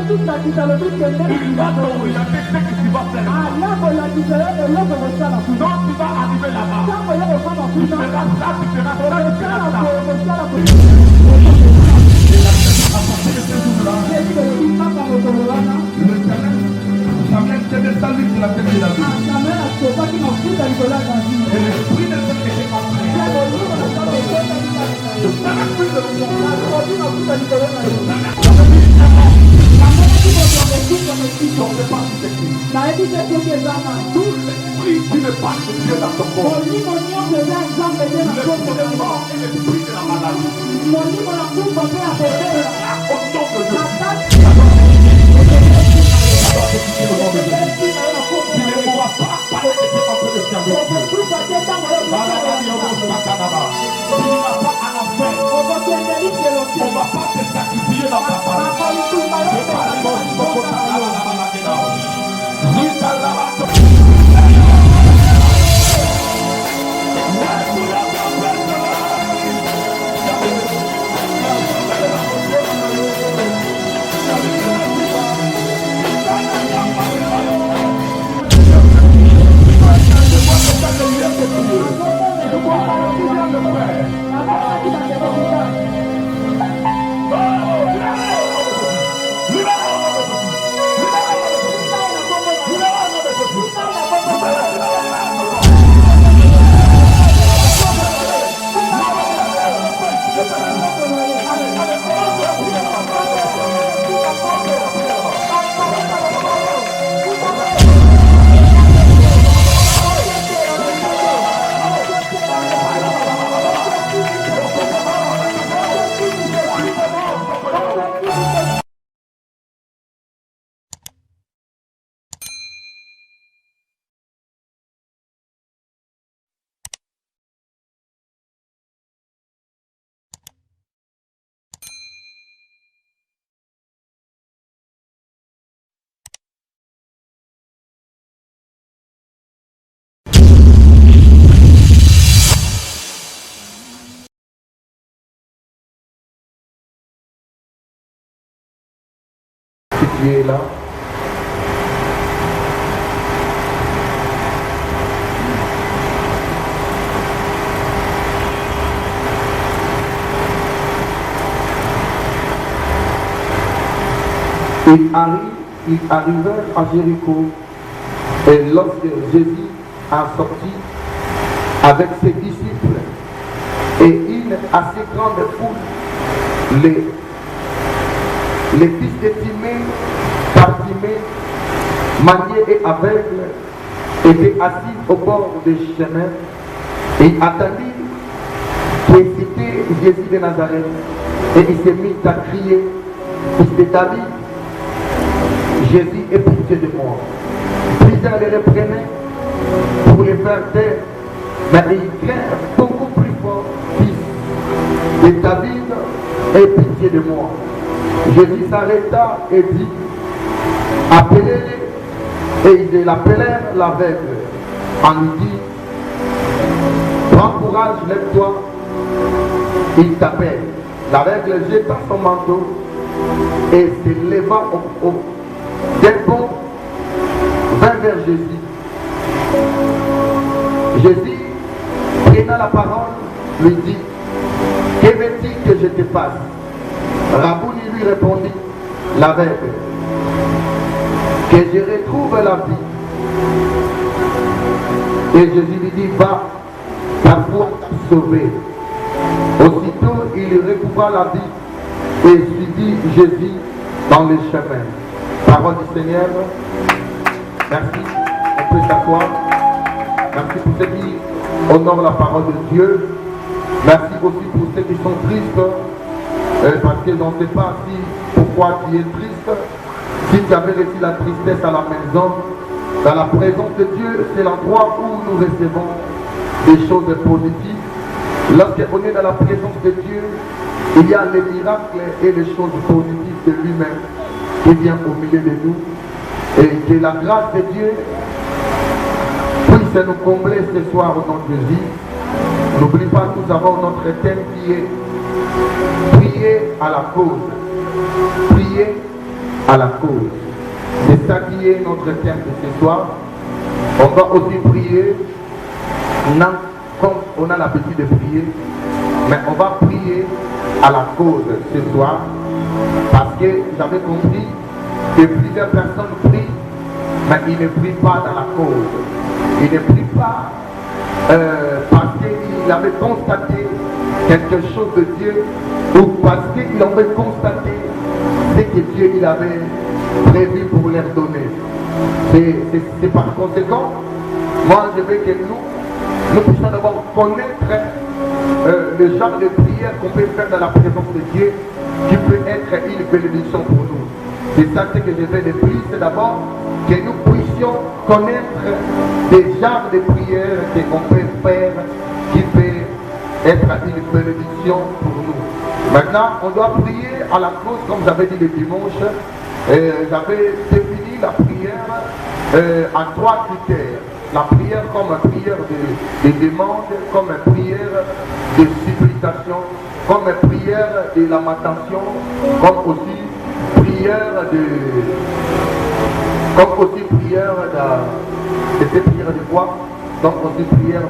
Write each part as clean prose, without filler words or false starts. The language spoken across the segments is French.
toute la technologie qui est née, il va t'envoyer. Ah, là, pour la différence, et là, pour ça, la couille. Donc tu vas arriver là-bas. Ça, pour y avoir la couille. Tu feras ça, tu feras ça, tu feras ça. Samuel tenait ça lui sur la tête de la vie. Et l'esprit de Dieu était entré. Je ferai plus de vous. Donc c'est pas tout écrit. Tout l'esprit qui ne passe de Dieu dans ton corps. L'esprit de mort et l'esprit de la maladie. Au nom de Dieu. Tu ne pourras pas parler de tes enfants de servir Dieu. Tu n'iras pas à l'enfer. On ne va pas te sacrifier dans ta famille. Je parle de qui est là. Ils arrivèrent à Jéricho, et lorsque Jésus a sorti avec ses disciples et une assez grande foule, les fils de Timée, Bartimée, maniés et aveugles étaient assis au bord du chemin et attendirent que c'était Jésus de Nazareth. Et il s'est mis à crier, fils de David, Jésus est pitié de moi. Plusieurs les reprenaient pour les faire taire, mais ils crièrent beaucoup plus fort, fils de David, aie pitié de moi. Jésus s'arrêta et dit, appelez-les. Et ils l'appelèrent l'aveugle, en lui dit, prends courage, lève-toi. Il t'appelle. L'aveugle jeta son manteau et se leva d'un bond vers Jésus. Jésus, prenant la parole, lui dit, que veux-tu que je te fasse? Rabouni lui répondit, l'aveugle, que je retrouve la vie. Et Jésus lui dit, va, ta foi t'a sauvé. Aussitôt, il recouvra la vie et suivit Jésus dans les chemins. Parole du Seigneur. Merci. On peut s'asseoir. Merci pour ceux qui honorent la parole de Dieu. Merci aussi pour ceux qui sont tristes. Parce qu'ils n'ont pas si pourquoi tu es triste. Si tu avais reçu la tristesse à la maison, dans la présence de Dieu, c'est l'endroit où nous recevons des choses positives. Lorsqu'on est dans la présence de Dieu, il y a les miracles et les choses positives de lui-même qui viennent au milieu de nous. Et que la grâce de Dieu puisse nous combler ce soir au nom de Jésus. N'oublie pas que nous avons notre thème qui est prier à la cause. prier à la cause. C'est ça qui est notre thème de ce soir. On va aussi prier, comme on a l'habitude de prier, mais on va prier à la cause ce soir, parce que j'avais compris que plusieurs personnes prient, mais ils ne prient pas dans la cause. Ils ne prient pas parce qu'ils avaient constaté quelque chose de Dieu, ou parce qu'ils avaient constaté ce que Dieu il avait prévu pour leur donner. C'est par conséquent, moi je veux que nous puissions d'abord connaître le genre de prière qu'on peut faire dans la présence de Dieu, qui peut être une bénédiction pour nous. C'est ça ce que je veux de plus, c'est d'abord que nous puissions connaître des genres de prières qu'on peut faire, qui peut être une bénédiction pour nous. Maintenant, on doit prier à la cause, comme j'avais dit le dimanche. J'avais défini la prière en 3 critères. La prière comme une prière de demande, comme une prière de supplication, comme une prière de lamentation, comme aussi prière de c'était prière de quoi? Donc aussi prière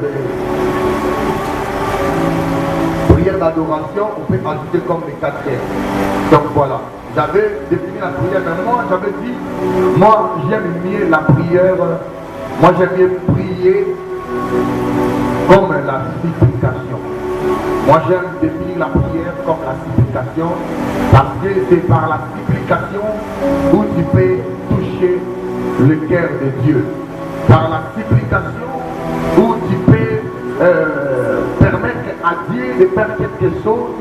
d'adoration, on peut ajouter comme les 4 heures. Donc voilà. J'avais défini la prière, mais moi j'avais dit, moi j'aime mieux la prière, moi j'aime mieux prier comme la supplication. Moi j'aime définir la prière comme la supplication, parce que c'est par la supplication où tu peux toucher le cœur de Dieu. Par la supplication où tu peux permettre à Dieu de faire quelque chose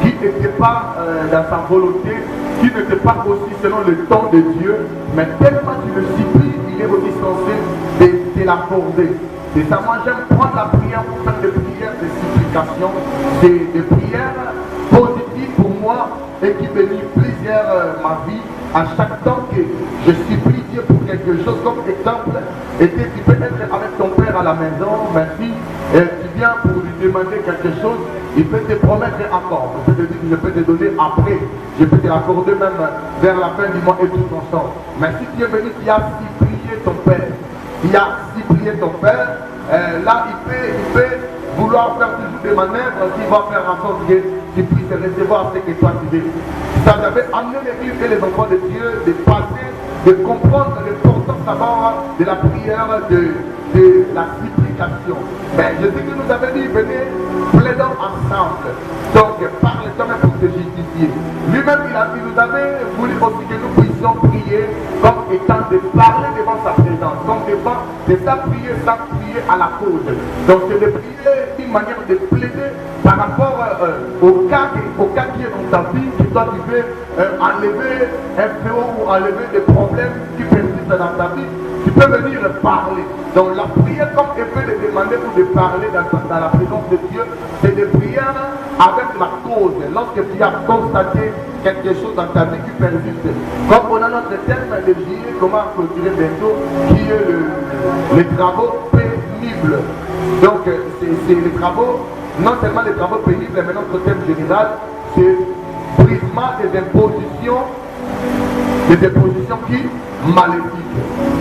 qui n'était pas dans sa volonté, qui n'était pas aussi selon le temps de Dieu, mais tellement tu le supplies, il est aussi censé de l'accorder. Et ça, moi j'aime prendre la prière pour faire des prières de supplication, des prières positives pour moi et qui bénissent plusieurs ma vie. À chaque temps que je supplie Dieu pour quelque chose, comme exemple, et que tu peux être avec ton père à la maison, merci, et tu viens pour lui demander quelque chose, il peut te promettre encore, il peut te dire que je peux te donner après, je peux te l'accorder même vers la fin du mois et tout ensemble. Mais si tu es venu, tu as supplié ton père, là il peut vouloir faire toujours des manœuvres qui vont faire en sorte que tu puisses recevoir ce que toi tu veux. Ça devait amener l'église et les enfants de Dieu de passer, de comprendre l'importance d'abord de la prière, de la supplication. Mais je dis que nous avons dit, venez, plaidons ensemble. Donc, parle toi-même pour te justifier. Lui-même, il nous avait voulu aussi que nous puissions prier comme étant de parler devant sa présence. Donc, de ça prier à la cause. Donc, c'est de prier d'une manière de plaider par rapport au cas qui est dans ta vie, que toi tu veux enlever un fléau ou enlever des problèmes qui persistent dans ta vie. Tu peux venir parler. Donc la prière, comme elle peut le demander ou de parler dans la présence de Dieu, c'est de prier avec la cause. Lorsque tu as constaté quelque chose dans ta vie qui persiste. Comme on a notre thème de juillet, comment clôturer bientôt, qui est les travaux pénibles. Donc c'est les travaux, non seulement les travaux pénibles, mais notre thème général, c'est brisement des impositions qui maléfiques.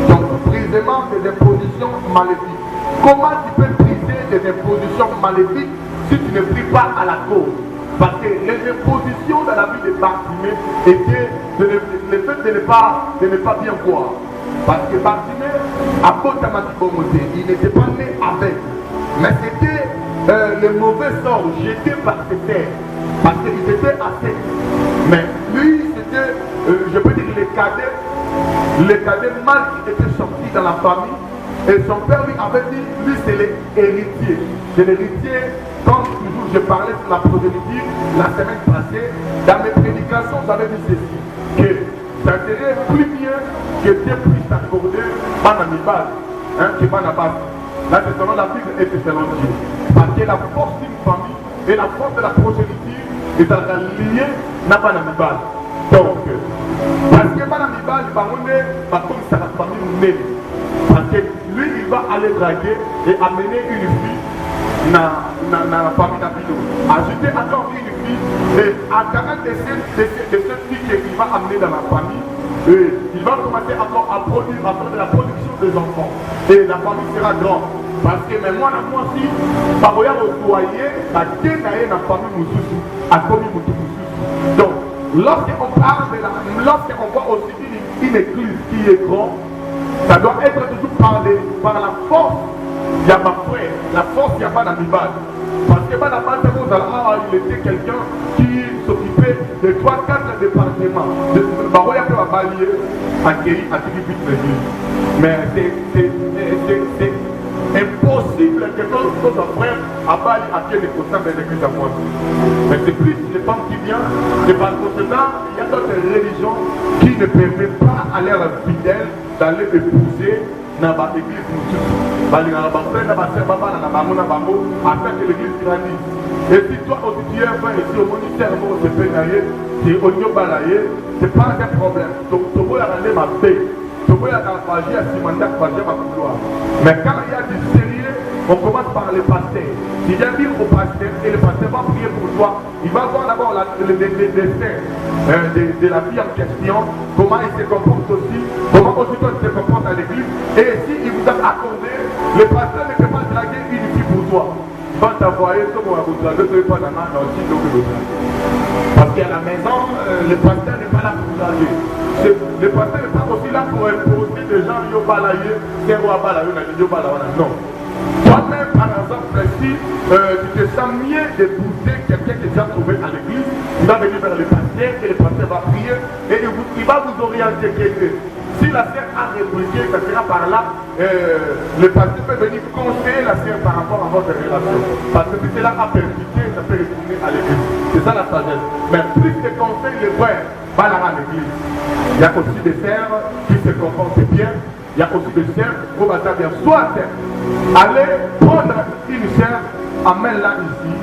Donc, brisement des impositions maléfiques. Comment tu peux briser des impositions maléfiques si tu ne pries pas à la cause? Parce que les impositions dans la vie de Bartimée étaient le fait de ne pas bien voir. Parce que Bartimée, à Botamati-Bomoté, il n'était pas né avec. Mais c'était le mauvais sort jeté par ses terres. Parce qu'il était assez. Mais lui, c'était, je peux dire, les cadets mal qui étaient sortis dans la famille. Et son père lui avait dit, lui c'est l'héritier. C'est l'héritier, comme toujours je parlais sur la progéniture la semaine passée, dans mes prédications j'avais dit ceci, que ça serait plus bien que Dieu puisse accorder Banamibal, que Banabas. Là c'est selon la Bible et c'est selon Dieu. Parce que la force d'une famille et la force de la progéniture est liée à Banamibal. Donc, parce que Banamibal, comme ça la famille nous. Parce que lui, il va aller draguer et amener une fille dans la famille d'Abino. Ajouter encore une fille, et à travers de cette fille qu'il va amener dans la famille, il va commencer à produire, à faire de la production des enfants. Et la famille sera grande. Parce que même moi, aussi, par exemple, au foyer, la famille Moussoussou, à commis Moussoussou. Donc, lorsqu'on parle lorsqu'on voit aussi une église qui est grande, ça doit être toujours parlé par la force. Il y a ma frère, la force, il n'y a pas d'animal. Parce que il était quelqu'un qui s'occupait de 3-4 départements. Mais c'est impossible que notre frère à Bali à qui les constats de l'église à moi. Mais c'est plus les femmes qui viennent, et par conséquent, il y a d'autres religions qui ne permettent pas à leurs fidèles d'aller épouser dans l'église. Afin que l'église grandisse. Et si toi aussi tu es un frère ici au ministère, c'est au niveau balayer, c'est pas un problème. Donc, tu peux aller ma paix. Tu peux aller à Simanda, mais quand il y a du sérieux, on commence par les pasteurs. Si tu viens dire au pasteur et le pasteur va prier pour toi, il va voir d'abord le destin de la vie en question, comment il se comporte aussi, comment aussi toi tu te comportes à l'église. Et si il vous a accordé, le pasteur ne peut pas draguer une fille pour toi. Il va t'envoyer ce qu'on va vous draguer, tu ne pas dans parce qu'à la maison, le pasteur n'est pas là pour draguer. Le pasteur n'est pas aussi là pour imposer des gens qui ont balayé, qui ont balayé, non. Toi-même, par exemple, si tu te sens mieux d'épouser quelqu'un qui est déjà trouvé à l'église, il va venir vers le pasteur et le pasteur va prier et il va vous orienter quelque. Si la sœur a répliqué, ça sera par là, le pasteur peut venir conseiller la sœur par rapport à votre relation. Parce que si cela a percuté, ça peut retourner à l'église. C'est ça la sagesse. Mais plus de conseils, les frères, va là à l'église. Il y a aussi des sœurs qui se comportent bien. Il y a aussi des sœurs qui vont bien. Soit allez prendre une sœur, amène-la ici.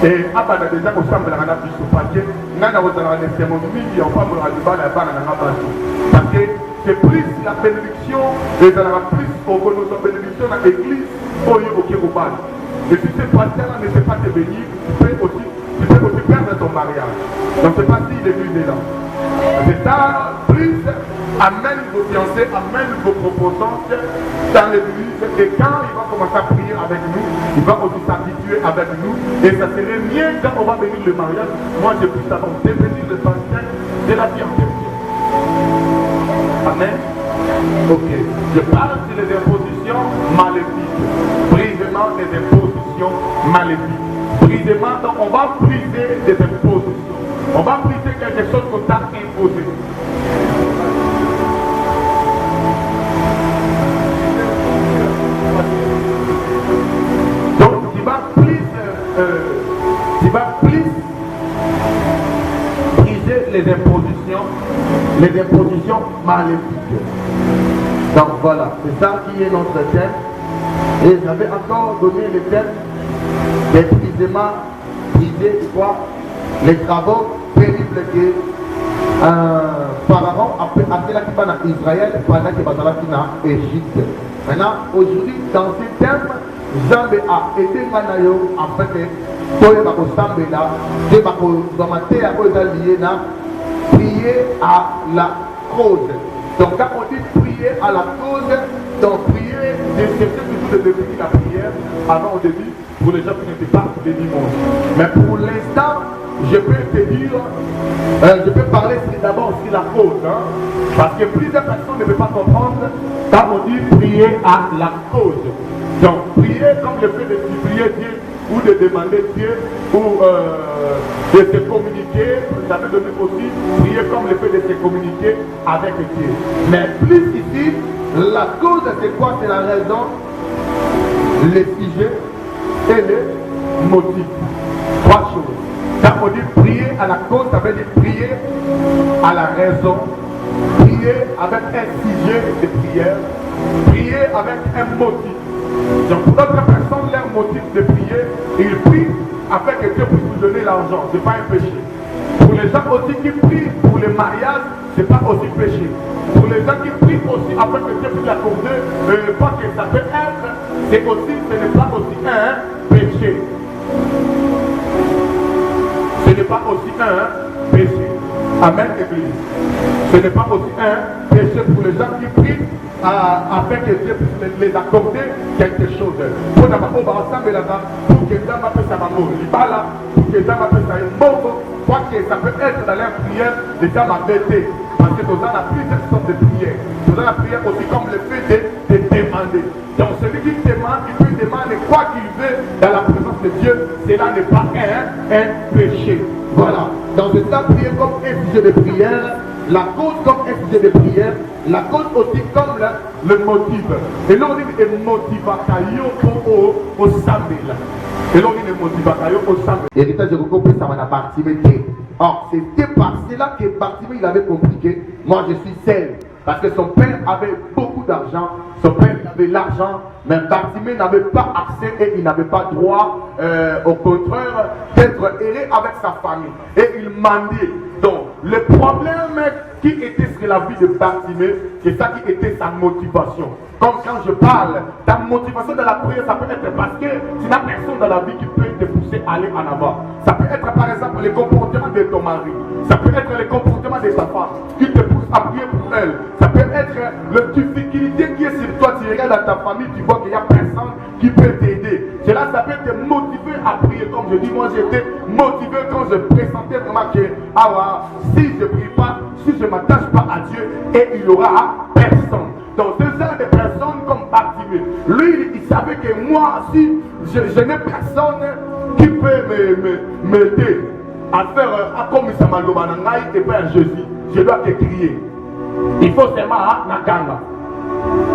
Et après, déjà, au semble de la nation papier, nous avons des cérémonies, on va me la parce que c'est plus la bénédiction, et ça aura plus au la bénédiction dans l'église au Kérubal. Et si ce pasteur ne sait pas te bénir, tu peux aussi perdre ton mariage. Donc c'est pas si l'église est là. C'est ça, plus amène vos fiancés, amène vos propositions dans l'église. Et quand il va commencer à prier avec nous, il va aussi s'habituer avec nous. Et ça serait mieux quand on va bénir le mariage. Moi, je puisse d'abord définir le pasteur de la vie en question. Amen. Ok. Je parle sur les impositions maléfiques. Brisement des impositions maléfiques. Brisement, donc on va briser des impositions. On va briser quelque chose qu'on t'a imposé. Donc tu vas plus briser les impositions maléfiques. Donc voilà, c'est ça qui est notre thème. Et j'avais encore donné le thème des brisements, briser quoi? Les travaux pénibles que Pharaon a fait en Israël pendant qu'il était en Égypte. Maintenant, aujourd'hui, dans ce thème, Jambe a aidé Manayo en fait que Toye Bakosambe là, que Bakosamate a lié là, prier à la cause. Donc quand on dit prier à la cause, donc prier, c'est toujours de devenir la prière avant au début pour les gens qui n'étaient pas des dimanches. Mais pour l'instant, je peux te dire, je peux parler d'abord sur la cause, hein, parce que plusieurs personnes ne peuvent pas comprendre quand on dit prier à la cause. Donc prier comme le fait de supplier Dieu ou de demander Dieu ou de se communiquer, ça veut donner aussi prier comme le fait de se communiquer avec Dieu. Mais plus ici, la cause c'est quoi? C'est la raison, le sujet et le motif. Trois choses. Quand on dit prier à la cause, ça veut dire prier à la raison, prier avec un sujet de prière, prier avec un motif. Donc pour d'autres personnes, leur motif de prier, ils prient afin que Dieu puisse vous donner l'argent, ce n'est pas un péché. Pour les gens aussi qui prient pour le mariage, ce n'est pas aussi péché. Pour les gens qui prient aussi afin que Dieu puisse accorder pas que ça peut être, c'est aussi, ce n'est pas aussi un péché. Ce n'est pas aussi un péché. Amen, Église. Ce n'est pas aussi un péché pour les gens qui prient afin que Dieu puisse les accorder quelque chose. Pour que Dieu m'appelle sa maman, pour que Dieu m'appelle sa maman, quoi que ça peut être dans la prière, les gens m'embêtent. Parce que nous avons plusieurs sortes de prières. Nous avons la prière aussi comme le fait de demander. Donc celui qui demande, il peut demander quoi qu'il veut dans la présence de Dieu. Cela n'est pas un péché. Voilà. Donc c'est ça prier comme un sujet de prière, la cause comme un sujet de prière, la cause aussi comme le motif. Et là on dit le motivataio au samedi. Et là on dit le motivataio au samedi. Et là j'ai compris ça m'a participé. Or c'était par cela que Bartimée il avait compliqué. Moi je suis seul. Parce que son père avait beaucoup d'argent, son père avait l'argent, mais Bartimée n'avait pas accès et il n'avait pas droit, au contraire, d'être erré avec sa famille. Et il mendiait. Donc, le problème qui était sur la vie de Bartimée, c'est ça qui était sa motivation. Comme quand je parle, ta motivation de la prière, ça peut être parce que tu n'as personne dans la vie qui peut te pousser à aller en avant. Ça peut être par exemple le comportement de ton mari. Ça peut être le comportement de ta femme qui te pousse à prier pour elle. Ça peut être la difficulté qui est sur toi. Tu regardes dans ta famille, tu vois qu'il n'y a personne qui peut t'aider. Cela, ça peut te motiver à prier. Comme je dis, moi j'étais motivé quand je pressentais vraiment que si je ne prie pas, si je ne m'attache pas à Dieu, et il n'y aura personne. Donc ce genre de personnes comme Bartimée, lui il savait que moi si je n'ai personne qui peut m'aider à faire comme ça m'a et faire Jésus, je dois te crier. Il faut seulement Nakanga.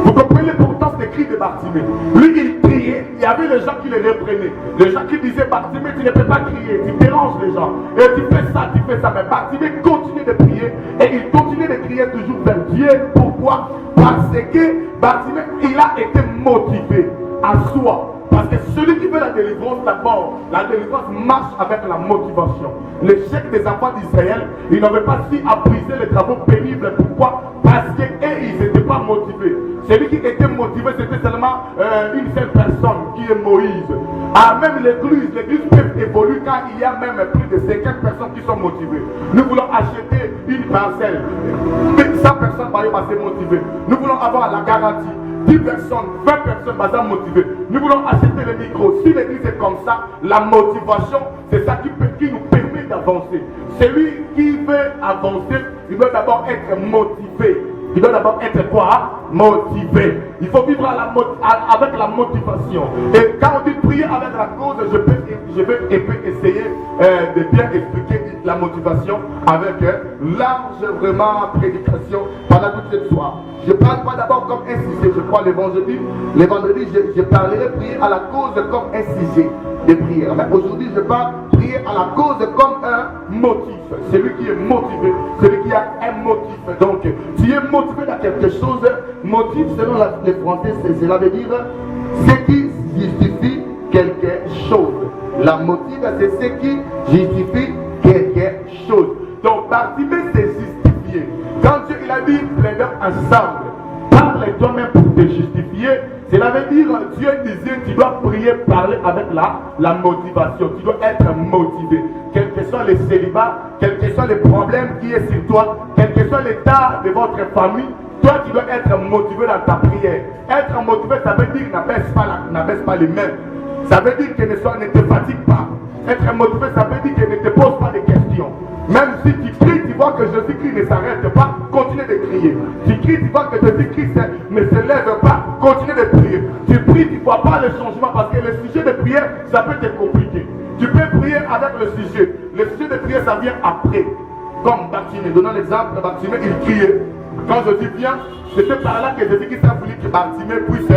Vous comprenez l'importance des cris de Bartimée. Lui il criait, il y avait les gens qui le reprenaient. Les gens qui disaient Bartimée tu ne peux pas crier, tu déranges les gens. Et tu fais ça. Mais Bartimée continue de prier et il continue de crier toujours vers Dieu. Pourquoi? Parce que Bartimée il a été motivé à soi. Parce que celui qui veut la délivrance, d'abord, la délivrance marche avec la motivation. L'échec des enfants d'Israël, ils n'avaient pas su à briser les travaux pénibles. Pourquoi? Parce qu'ils n'étaient pas motivés. Celui qui était motivé, c'était seulement une seule personne, qui est Moïse. Même l'église peut évoluer quand il y a même plus de 50 personnes qui sont motivées. Nous voulons acheter une parcelle. 100 personnes vont se motiver. Nous voulons avoir la garantie. 10 personnes, 20 personnes vont motiver. Nous voulons acheter le micro. Si l'église est comme ça, la motivation, c'est ça qui nous permet d'avancer. Celui qui veut avancer, il doit d'abord être motivé. Il doit d'abord être quoi? Motivé. Il faut vivre avec la motivation. Et quand on dit prier avec la cause, je vais essayer de bien expliquer la motivation avec large vraiment prédication pendant toute cette soirée. Je ne parle pas d'abord comme un sujet, je crois les vendredis, je parlerai prier à la cause comme un sujet de prière. Mais aujourd'hui, je parle prier à la cause comme un motif. Celui qui est motivé, celui qui a un motif. Donc, tu es motivé dans quelque chose, motif selon les Français, cela veut dire ce qui justifie quelque chose. La motive, c'est ce qui justifie quelque chose. Donc, Bartimée, c'est justifié. Quand Dieu il a dit plaidons ensemble, parle toi-même pour te justifier, cela veut dire Dieu disait tu dois prier, parler avec la motivation. Tu dois être motivé. Quels que soient les célibats, quels que soient les problèmes qui est sur toi, quel que soit l'état de votre famille, toi tu dois être motivé dans ta prière. Être motivé, ça veut dire n'abaisse pas les mains. Ça veut dire que ne te fatigue pas. Être motivé, ça veut dire que ne te pose pas de questions. Même si tu cries, tu vois que Jésus-Christ ne s'arrête pas, continue de crier. Tu cries, tu vois que Jésus-Christ ne se lève pas, continue de prier. Tu pries, tu ne vois pas le changement parce que le sujet de prière, ça peut te compliquer. Tu peux prier avec le sujet. Le sujet de prière, ça vient après. Comme Bartimée, donnons l'exemple, Bartimée, il criait. Quand Jésus vient, c'était par là que Jésus-Christ a voulu que Bartimée puisse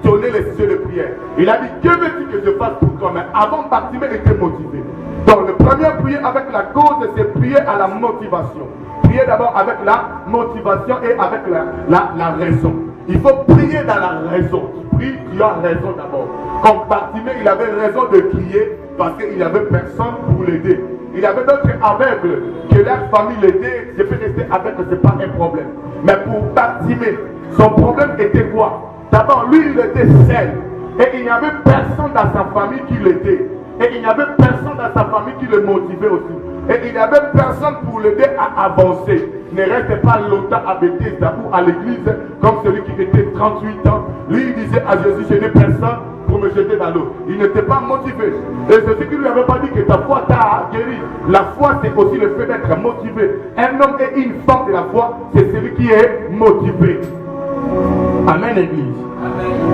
donner le sujet de prière. Il a dit, que veux-tu que je fasse pour toi? Mais avant, Bartimée était motivé. Donc, le premier prier avec la cause, c'est prier à la motivation. Prier d'abord avec la motivation et avec la raison. Il faut prier dans la raison. Tu pries, tu as raison d'abord. Comme Bartimée, il avait raison de crier parce qu'il n'y avait personne pour l'aider. Il y avait d'autres aveugles que leur famille l'aidait. Je peux rester avec, ce n'est pas un problème. Mais pour Bartimée, son problème était quoi? D'abord, lui, il était seul. Et il n'y avait personne dans sa famille qui l'aidait. Et il n'y avait personne dans sa famille qui le motivait aussi. et il n'y avait personne pour l'aider à avancer. Ne restez pas longtemps à Bethesda ou à l'église comme celui qui était 38 ans. Lui, il disait à Jésus, je n'ai personne pour me jeter dans l'eau. Il n'était pas motivé. Et Jésus qui ne lui avait pas dit que ta foi t'a guéri. La foi, c'est aussi le fait d'être motivé. Un homme et une femme de la foi, c'est celui qui est motivé. Amen, l'église.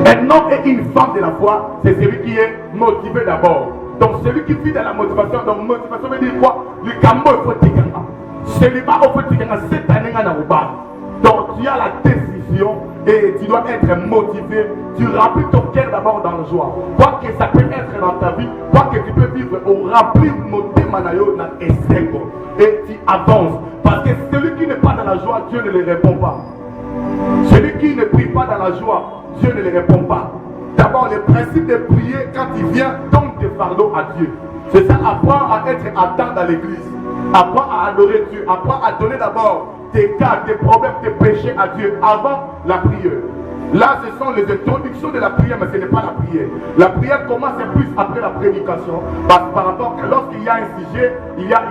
Un homme et une femme de la foi, c'est celui qui est motivé d'abord. Donc celui qui vit dans la motivation, donc motivation veut dire quoi? Le cambo il faut tirer. Célibat il faut tirer cette année à Narouba. Donc tu as la décision et tu dois être motivé. Tu remplis ton cœur d'abord dans la joie. Quoi que ça peut être dans ta vie, quoi que tu peux vivre au rempli moté manayo dans Esengo. Et tu avances. Parce que celui qui n'est pas dans la joie, Dieu ne le répond pas. Celui qui ne prie pas dans la joie, Dieu ne le répond pas. D'abord, le principe de prier, quand il vient, donne tes fardeaux à Dieu. C'est ça, apprends à être attent dans l'église. Apprends à adorer Dieu. Apprends à donner d'abord tes cas, tes problèmes, tes péchés à Dieu avant la prière. Là, ce sont les introductions de la prière, mais ce n'est pas la prière. La prière commence plus après la prédication. Par rapport à lorsqu'il y a un sujet, il y a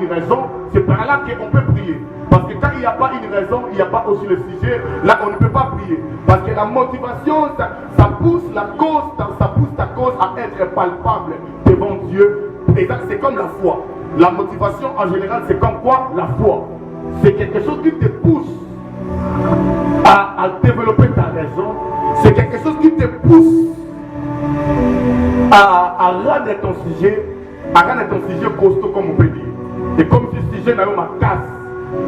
une raison. C'est par là qu'on peut prier. Parce que quand il n'y a pas une raison, il n'y a pas aussi le sujet, là on ne peut pas prier. Parce que la motivation, ça pousse la cause, ça pousse ta cause à être palpable devant Dieu. Et c'est comme la foi. La motivation en général, c'est comme quoi? La foi. C'est quelque chose qui te pousse à développer ta raison. C'est quelque chose qui te pousse à rendre ton sujet costaud, comme on peut dire. Et comme si le sujet n'a pas ma casse.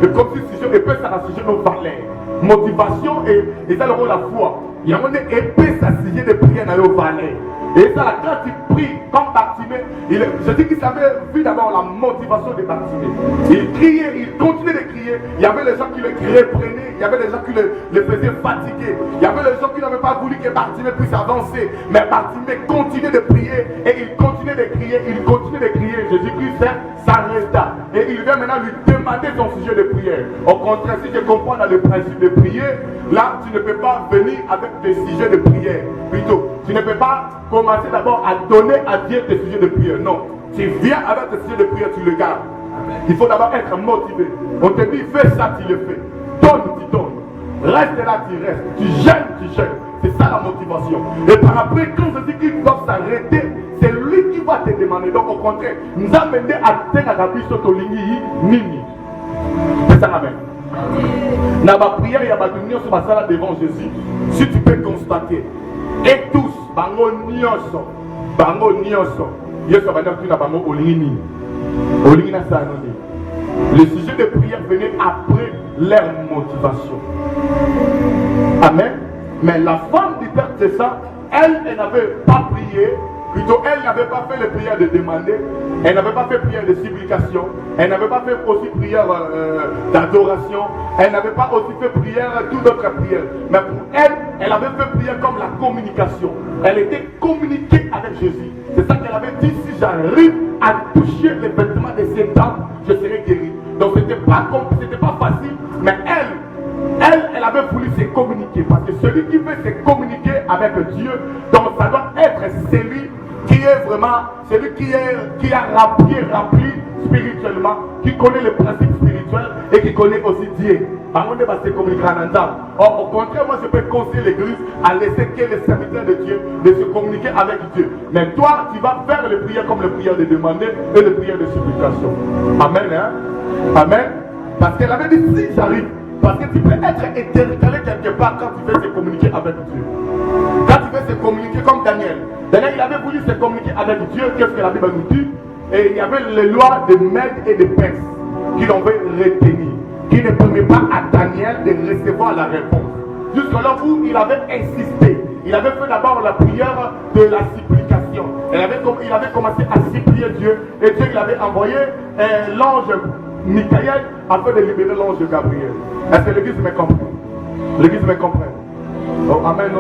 Et comme si le sujet épais, ça a sujet nos valeurs. Motivation et ça le rôle de la foi. Il y a un épais, ça sujet de prière dans nos valeurs. Et ça, quand tu pries, comme Bartimée, je dis qu'il savait vu d'abord la motivation de Bartimée. Il criait, il continuait de crier. Il y avait les gens qui le reprenaient, il y avait les gens qui le faisaient fatiguer. Il y avait les gens qui n'avaient pas voulu que Bartimée puisse avancer. Mais Bartimée continuait de prier et il continuait de crier, il continuait de crier. Jésus-Christ s'arrêta. Et il vient maintenant lui demander son sujet de prière. Au contraire, si je comprends dans le principe de prière, là, tu ne peux pas venir avec des sujets de prière. Plutôt, tu ne peux pas commencer d'abord à donner à Dieu tes sujets de prière. Non. Tu viens avec tes sujets de prière, tu le gardes. Il faut d'abord être motivé. On te dit, fais ça, tu le fais. Donne, tu donnes. Reste là, tu restes. Tu gênes, tu gênes. C'est ça la motivation. Et par après, quand je dis qu'ils doivent s'arrêter, c'est lui qui va te demander. Donc au contraire, nous amener à terre à la sur nini. C'est ça la même. Dans ma prière, il y a ma union sur ma salle devant Jésus. Si tu peux constater, et tous, bango nyonso, yeso va dire que tu n'as pas olini. Olini na sanoni. Le sujet de prière venait après leur motivation. Amen. Mais la femme du Père Tessa, elle n'avait pas prié. Plutôt, elle n'avait pas fait les prières de demander, elle n'avait pas fait prière de supplication, elle n'avait pas fait aussi prière d'adoration, elle n'avait pas aussi fait prière, toute autre prière. Mais pour elle, elle avait fait prière comme la communication. Elle était communiquée avec Jésus. C'est ça qu'elle avait dit, si j'arrive à toucher les vêtements de ces dames, je serai guéri. Donc c'était pas facile, mais elle avait voulu se communiquer. Parce que celui qui veut se communiquer avec Dieu, donc ça doit être celui qui est vraiment, celui qui a rempli spirituellement, qui connaît les principes spirituels et qui connaît aussi Dieu. Or, au contraire, moi je peux conseiller l'église à laisser que les serviteurs de Dieu de se communiquer avec Dieu. Mais toi, tu vas faire les prières comme les prières de demander et les prières de supplication. Amen, hein? Amen. Parce qu'elle avait dit, si j'arrive, parce que tu peux être intercalé quelque part quand tu veux se communiquer avec Dieu. Quand tu veux se communiquer comme Daniel. Daniel, il avait voulu se communiquer avec Dieu. Qu'est-ce que la Bible nous dit? Et il y avait les lois de Mède et de Perse qui l'ont retenu, qui ne permet pas à Daniel de recevoir la réponse. Jusqu'à où il avait insisté. Il avait fait d'abord la prière de la supplication. Il avait commencé à supplier Dieu. Et Dieu il avait envoyé l'ange Michael afin de libérer l'ange Gabriel. Est-ce que l'église me comprend? L'église me comprend. Oh, amen.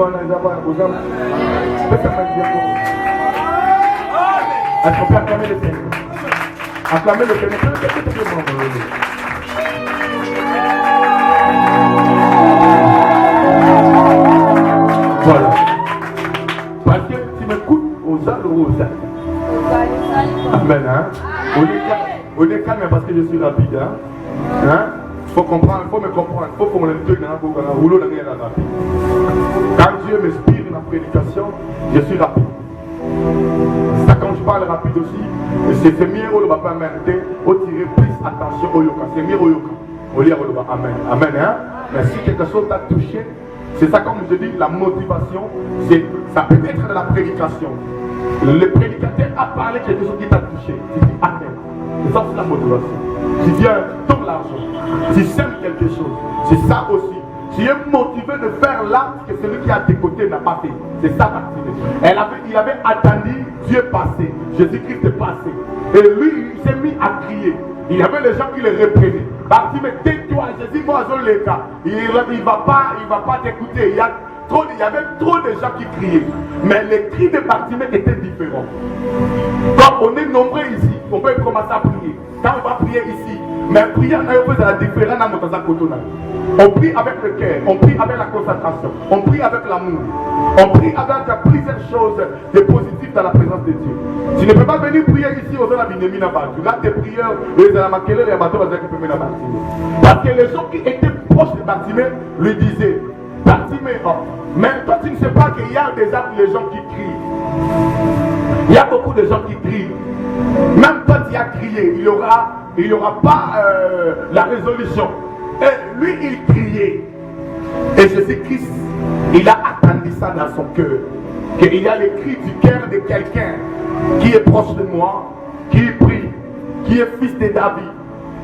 Est-ce qu'on peut acclamer le Seigneur? Acclamer le Seigneur. Voilà. Parce que tu m'écoutes aux âles ou aux âles. Amen. Hein? mais parce que je suis rapide. Hein? Faut comprendre, faut me comprendre. Faut qu'on le truc dans un rouleau de rien rapide. Quand Dieu m'inspire dans la prédication, je suis rapide. Ça, quand je parle rapide aussi, c'est mieux au papa maintenant, au tirer plus attention au yoga. C'est mieux au yoga. Au lire au yoga. Amen. Amen. Hein? Mais si quelque chose t'a touché, c'est ça, comme je dis, la motivation, ça peut être de la prédication. Le prédicateur a parlé de quelque chose qui t'a touché. Tu dis Amen. C'est ça, c'est la motivation. Tu viens, tu donnes l'argent. Tu sèmes quelque chose. C'est ça aussi. Tu es motivé de faire l'acte que celui qui est à tes côtés n'a pas fait. C'est ça l'activité. Il avait attendu Dieu passer. Jésus-Christ est passé. Et lui, il s'est mis à crier. Il y avait les gens qui le reprenaient. Bartimée, tais-toi, Jésus, moi, je l'ai cas. Il ne va pas t'écouter. Il y avait trop de gens qui criaient. Mais les cris de Bartimée étaient différents. Comme on est nombreux ici, on peut commencer à prier. Quand on va prier ici, mais prier en fait la différence dans notre côté. On prie avec le cœur, on prie avec la concentration, on prie avec l'amour, on prie avec plusieurs choses de positives dans la présence de Dieu. Tu ne peux pas venir prier ici aux zones de là tes prières, les Alamakele, les bateaux, parce que les gens qui étaient proches de Bartimée lui disaient Bartimée, mais toi tu ne sais pas qu'il y a déjà les gens qui crient. Il y a beaucoup de gens qui crient. Même quand il a crié, il n'y aura pas la résolution. Et lui, il criait. Et Jésus-Christ, il a attendu ça dans son cœur. Qu'il y a les cris du cœur de quelqu'un qui est proche de moi, qui prie, qui est fils de David.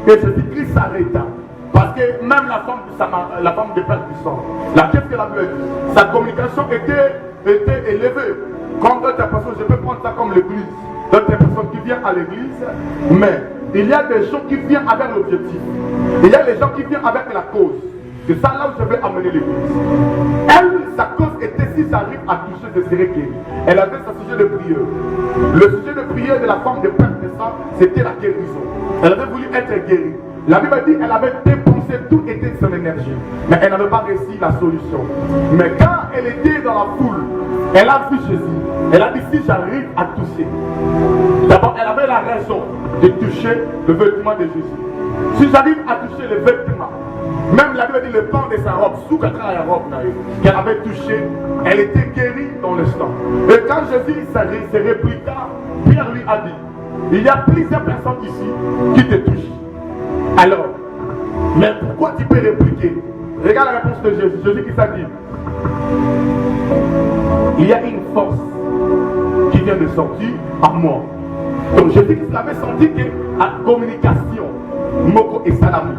Et Jésus-Christ s'arrêta. Parce que même la femme de Père du sang, qu'est-ce qu'elle avait dit? Sa communication était élevée. Comme d'autres personnes, je peux prendre ça comme l'église. D'autres personnes qui viennent à l'église, mais il y a des gens qui viennent avec l'objectif. Il y a des gens qui viennent avec la cause. C'est ça là où je vais amener l'église. Elle, sa cause était si j'arrive à toucher de serait guérie. Elle avait son sujet de prière. Le sujet de prière de la femme de Père de sang, c'était la guérison. Elle avait voulu être guérie. La Bible dit qu'elle avait dépensé tout était son énergie. Mais elle n'avait pas réussi la solution. Mais quand elle était dans la foule, elle a vu Jésus. Elle a dit si j'arrive à toucher. D'abord, elle avait la raison de toucher le vêtement de Jésus. Si j'arrive à toucher le vêtement, même la Bible dit le pan de sa robe, sous la robe qu'elle avait touché, elle était guérie dans l'instant. Et quand Jésus se répliqua, Pierre lui a dit, il y a plusieurs personnes ici qui te touchent. Alors, mais pourquoi tu peux répliquer? Regarde la réponse de Jésus. Jésus qui s'est dit, il y a une force qui vient de sortir par moi. Donc Jésus qui avait senti que la communication, Moko et Salami.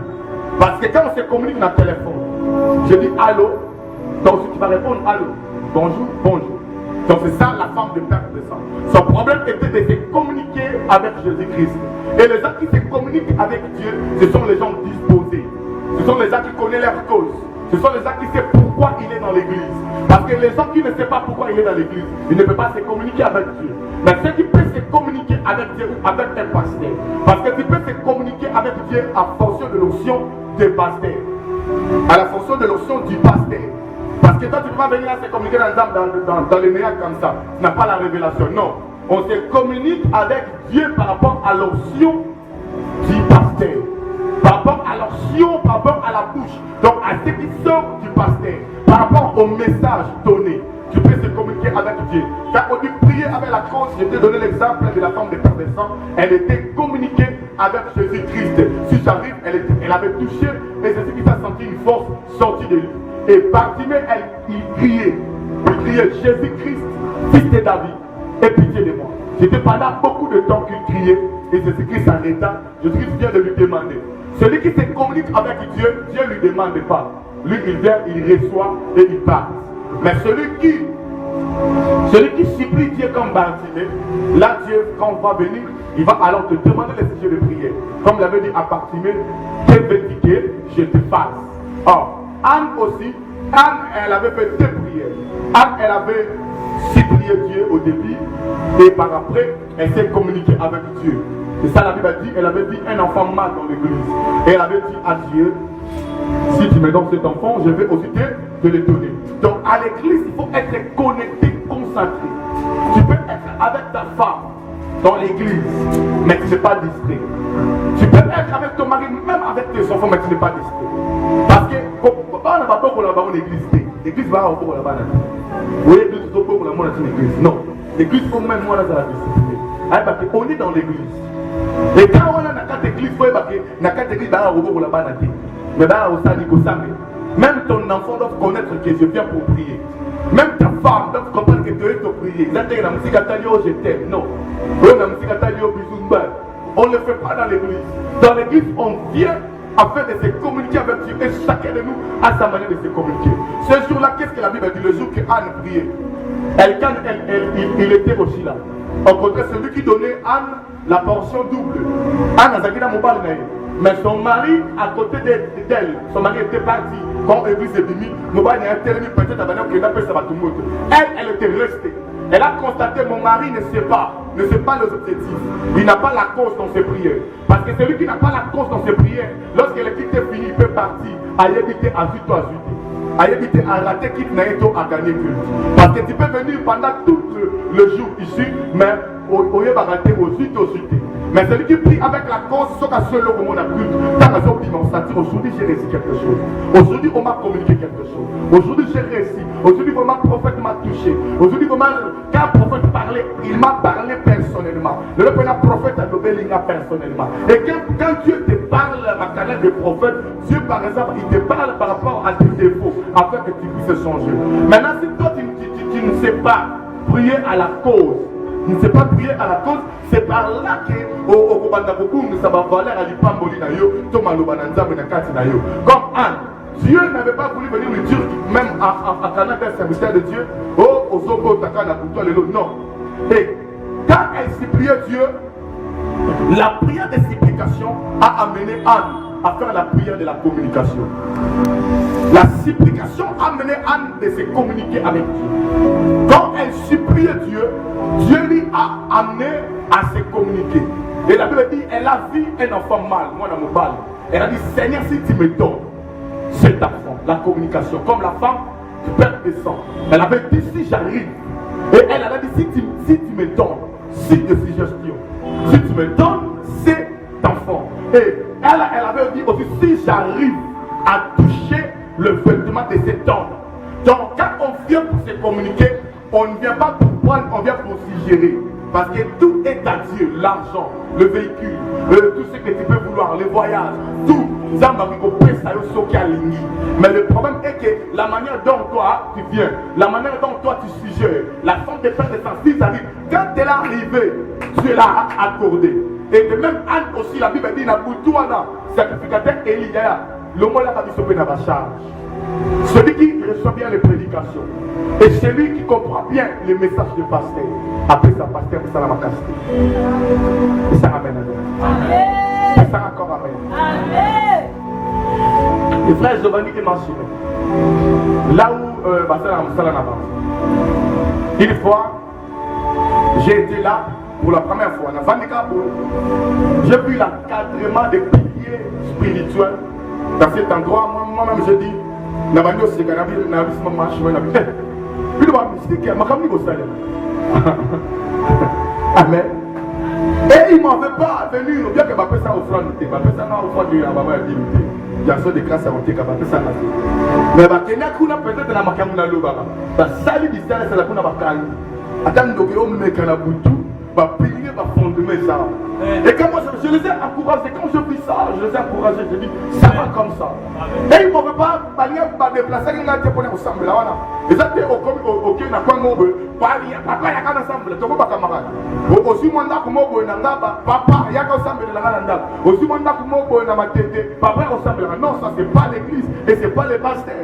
Parce que quand on se communique dans le téléphone, je dis allô, donc tu vas répondre allô, bonjour, bonjour. Donc c'est ça la femme de Père de sang. Son problème était de se communiquer avec Jésus-Christ. Et les gens qui se communiquent avec Dieu, ce sont les gens disposés. Ce sont les gens qui connaissent leur cause. Ce sont les gens qui savent pourquoi il est dans l'église. Parce que les gens qui ne savent pas pourquoi il est dans l'église, ils ne peuvent pas se communiquer avec Dieu. Mais ceux qui peuvent se communiquer avec Dieu ou avec un pasteur. Parce que tu peux se communiquer avec Dieu à fonction de l'option des pasteurs. À la fonction de l'option du pasteur. Parce que toi tu ne peux pas venir à se communiquer dans les miracles comme ça. Tu n'as pas la révélation. Non. On se communique avec Dieu par rapport à l'option du pasteur. Par rapport à l'option, par rapport à la bouche. Donc à ce qui sort du pasteur. Par rapport au message donné. Tu peux se communiquer avec Dieu. Quand on dit prier avec la cause, je t'ai donné l'exemple de la femme de Père de sang. Elle était communiquée avec Jésus-Christ. Si j'arrive, elle avait touché et Jésus qui a senti une force sortie de lui. Et Bartimée, il criait. Il criait Jésus-Christ, fils de David, aie pitié de moi. C'était pendant beaucoup de temps qu'il criait et Jésus-Christ s'arrêta. Jésus-Christ vient de lui demander. Celui qui se communique avec Dieu, Dieu ne lui demande pas. Lui, il vient, il reçoit et il part. Mais celui qui supplie Dieu comme Bartimée, là Dieu, quand on va venir, il va alors te demander les sujets de prière. Comme l'avait dit à Bartimée, que veux-tu que je te fasse? Or, Anne aussi, Anne, elle avait fait deux prières. Anne, elle avait supplié Dieu au début, et par après, elle s'est communiquée avec Dieu. C'est ça la Bible a dit, elle avait dit un enfant mal dans l'église. Et elle avait dit à Dieu, si tu me donnes cet enfant, je vais aussi te le donner. Donc à l'église, il faut être connecté, concentré. Tu peux être avec ta femme dans l'église, mais tu n'es pas distrait. Tu peux être avec ton mari, même avec tes enfants, mais tu n'es pas discret. Parce que, on n'a pas beaucoup là-bas, on église. L'église va avoir beaucoup là-bas. Oui, l'église, il faut beaucoup là-bas, on l'église. Non. L'église, il faut même moi là, ça la discipline. On est dans l'église. Et quand on a une église, il faut que une église va avoir là-bas. Mais même ton enfant doit connaître que je viens pour prier. Même ta femme doit comprendre que tu es pour prier. Je t'aime. Non. On ne le fait pas dans l'église. Dans l'église, on vient afin de se communiquer avec Dieu. Et chacun de nous a sa manière de se communiquer. Ce jour-là, qu'est-ce que la Bible dit? Le jour que Anne priait, il était aussi là. Au contraire, celui qui donnait Anne la portion double. Anne a zakina mobile. Mais son mari, à côté d'elle, son mari était parti. Quand l'église est venue, mobile n'a pas peut-être elle était restée. Elle a constaté mon mari ne sait pas les objectifs. Il n'a pas la cause dans ses prières. Parce que celui qui n'a pas la cause dans ses prières, lorsque l'équipe est finie, il peut partir. À éviter à vite à éviter à rater qui n'a été à gagner plus. Parce que tu peux venir pendant tout le jour ici, mais au lieu de rater au suite. Mais celui qui prie avec la cause, c'est ce que le monde a cru. Aujourd'hui j'ai réussi quelque chose. Aujourd'hui on m'a communiqué quelque chose. Aujourd'hui j'ai réussi. Aujourd'hui vraiment le prophète m'a touché. Aujourd'hui vraiment quand le prophète parlait, il m'a parlé personnellement. Le prophète a donné l'ingénieur personnellement. Et quand Dieu te parle à canal de prophète, Dieu par exemple il te parle par rapport à tes défauts afin que tu puisses changer. Maintenant si toi tu ne sais pas prier à la cause, tu ne sais pas prier à la cause, c'est par là que ça va valer à l'ipamboli na yo, comme Anne. Dieu n'avait pas voulu venir lui dire, même à Canada, serviteur de Dieu, oh, au Zobo, Takana, pour toi, non. Et quand elle suppliait Dieu, la prière de supplication a amené Anne à faire la prière de la communication. La supplication a amené Anne de se communiquer avec Dieu. Quand elle suppliait Dieu, Dieu lui a amené à se communiquer. Et la Bible dit, elle a vu un enfant mâle, moi dans mon bal. Elle a dit, Seigneur, si tu me donnes cet enfant, la communication, comme la femme qui perd des sangs. Elle avait dit, si j'arrive. Et elle a dit, si tu me donnes, si de suggestion, si tu me donnes cet enfant. Et elle avait dit aussi, si j'arrive à toucher le vêtement de cet homme. Donc, quand on vient pour se communiquer, on ne vient pas pour prendre, on vient pour suggérer. Parce que tout est à Dieu, l'argent, le véhicule, tout ce que tu peux vouloir, les voyages, tout. Mais le problème est que la manière dont toi tu viens, la manière dont toi tu suggères, la forme de faire des sens, si ça arrive, quand elle est arrivée, Dieu l'a accordé. Et de même Anne aussi, la Bible dit, sacrificateur Elia, le mot là va distribuer dans la charge. Celui qui reçoit bien les prédications et celui qui comprend bien les messages du pasteur, après ça, pasteur, ça la casté. Et ça ramène à Amen. Et ça encore Amen. Amen. Le frère Giovanni est mentionné. Là où une fois, j'ai été là pour la première fois. J'ai vu l'encadrement des piliers spirituels dans cet endroit. Moi-même, je dis, Amen. Et il ne m'avait pas venu, bien que ma personne offrande, ma personne a offrande de la maman et il y a des grâces à monter, ma personne a fait. Mais ma Kenya kuna peut-être la makamuna lobara. Ba sali bisala c'est la kuna bakali. Attends donc on me kana butu, ba pilier ba fondement ça. Et quand moi je les ai encouragés, quand je vis ça, je les ai encouragés, je dis ça va comme ça. Et ils ne m'avaient pas déplacé, ils n'ont pas ensemble là. Ils étaient au Kenya, papa yaka ensemble, tu vois camarade. Aussi mon dak mobo nangaba, papa yaka ensemble là nanda. Aussi mon dak mobo na matete, papa ensemble là. Non, ça c'est pas l'église et c'est pas le pasteur.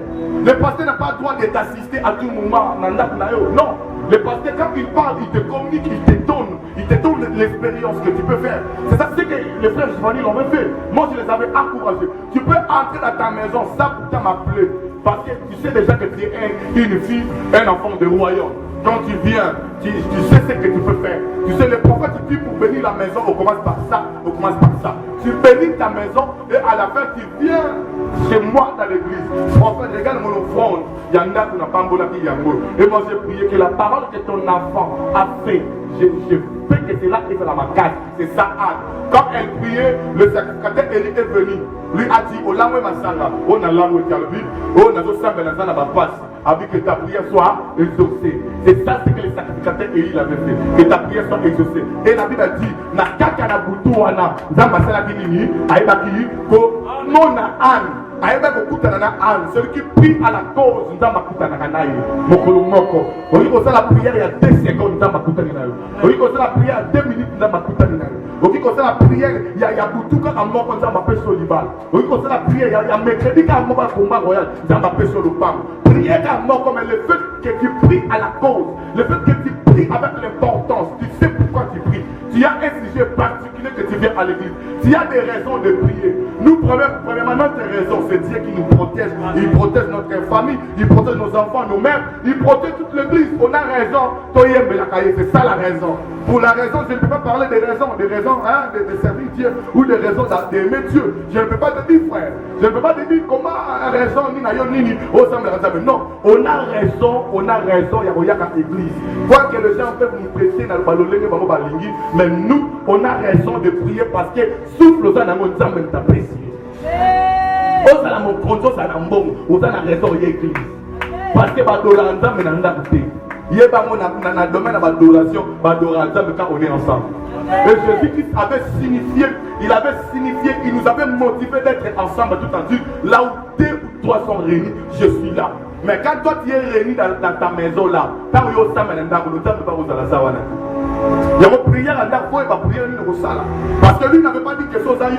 Le pasteur n'a pas le droit de t'assister à tout moment nanda nayo. Non, le pasteur quand il parle, il te communique, il te donne l'expérience que tu peux faire. C'est ça, c'est que les frères Giovanni l'ont fait. Moi je les avais encouragés. Tu peux entrer dans ta maison, ça pour m'appeler. Parce que tu sais déjà que tu es une fille, un enfant de royaume. Quand tu viens, tu sais ce que tu peux faire. Tu sais, le prophète dit pour bénir la maison, on commence par ça, on commence par ça. Tu bénis ta maison et à la fin, tu viens chez moi dans l'église. Prophète, regarde mon offrande. Il y en a qui n'ont pas un bon. Et moi, j'ai prié que la parole que ton enfant a fait, j'ai fait que c'est là et c'est la macasse. C'est ça, Anne. Quand elle priait, le sacrificateur Élie est venu. Lui a dit, oh là, on a l'âme qui a le vide, on a avec que ta prière soit exaucée. C'est ça ce que le sacrificateur Élie avait fait. Que ta prière soit exaucée. Et la Bible a dit, na kaka na butu wana, zamba sala kinini, aïba ki, ko mona Anne. Aïba kokutana na Anne, celui qui prie à la cause, nzamba kutana kanaï, mokolo moko. Oui, on la prière il y a 2 secondes, nzamba kutana naï. Oui, on la prière il y a 2 minutes, nzamba kutana naï. Oui, on la prière il y a butuka à moko, nzamba peso libal. Oui, on la prière il y a mercredi à moko combat royal, nzamba peso le pam. Prière à moko, comme le fait que tu pries à la cause, le fait que tu pries avec l'importance, tu sais pourquoi tu pries. Tu as un sujet particulier que tu viens à l'église. Tu as des raisons de prier. Nous, premièrement, notre raison, c'est Dieu qui nous protège. Il protège notre famille, il protège nos enfants, nos mères, il protège toute l'église. On a raison. C'est ça la raison. Pour la raison, je ne peux pas parler des raisons hein, de servir Dieu ou des raisons d'aimer Dieu. Je ne peux pas te dire, frère. Je ne peux pas te dire comment raison, ni au sein de la table. Non, on a raison, il y a une église. Quoi que les gens peuvent nous prêter dans le ballon, mais nous, on a raison de prier parce que souffle aux anamons, ça même t'apprécie. Aux anamons, aux anamons, aux anamons, raison, il y a église. Parce que Badolanza, mais n'a pas de il y a un domaine d'adoration, quand on est ensemble. Et Jésus-Christ avait signifié, il nous avait motivé d'être ensemble tout en Dieu. Là où 2 ou 3 sont réunis, je suis là. Mais quand toi tu es réuni dans ta maison là, il y a une prière à la fois et une prière au sala. Parce que lui n'avait pas dit que chose à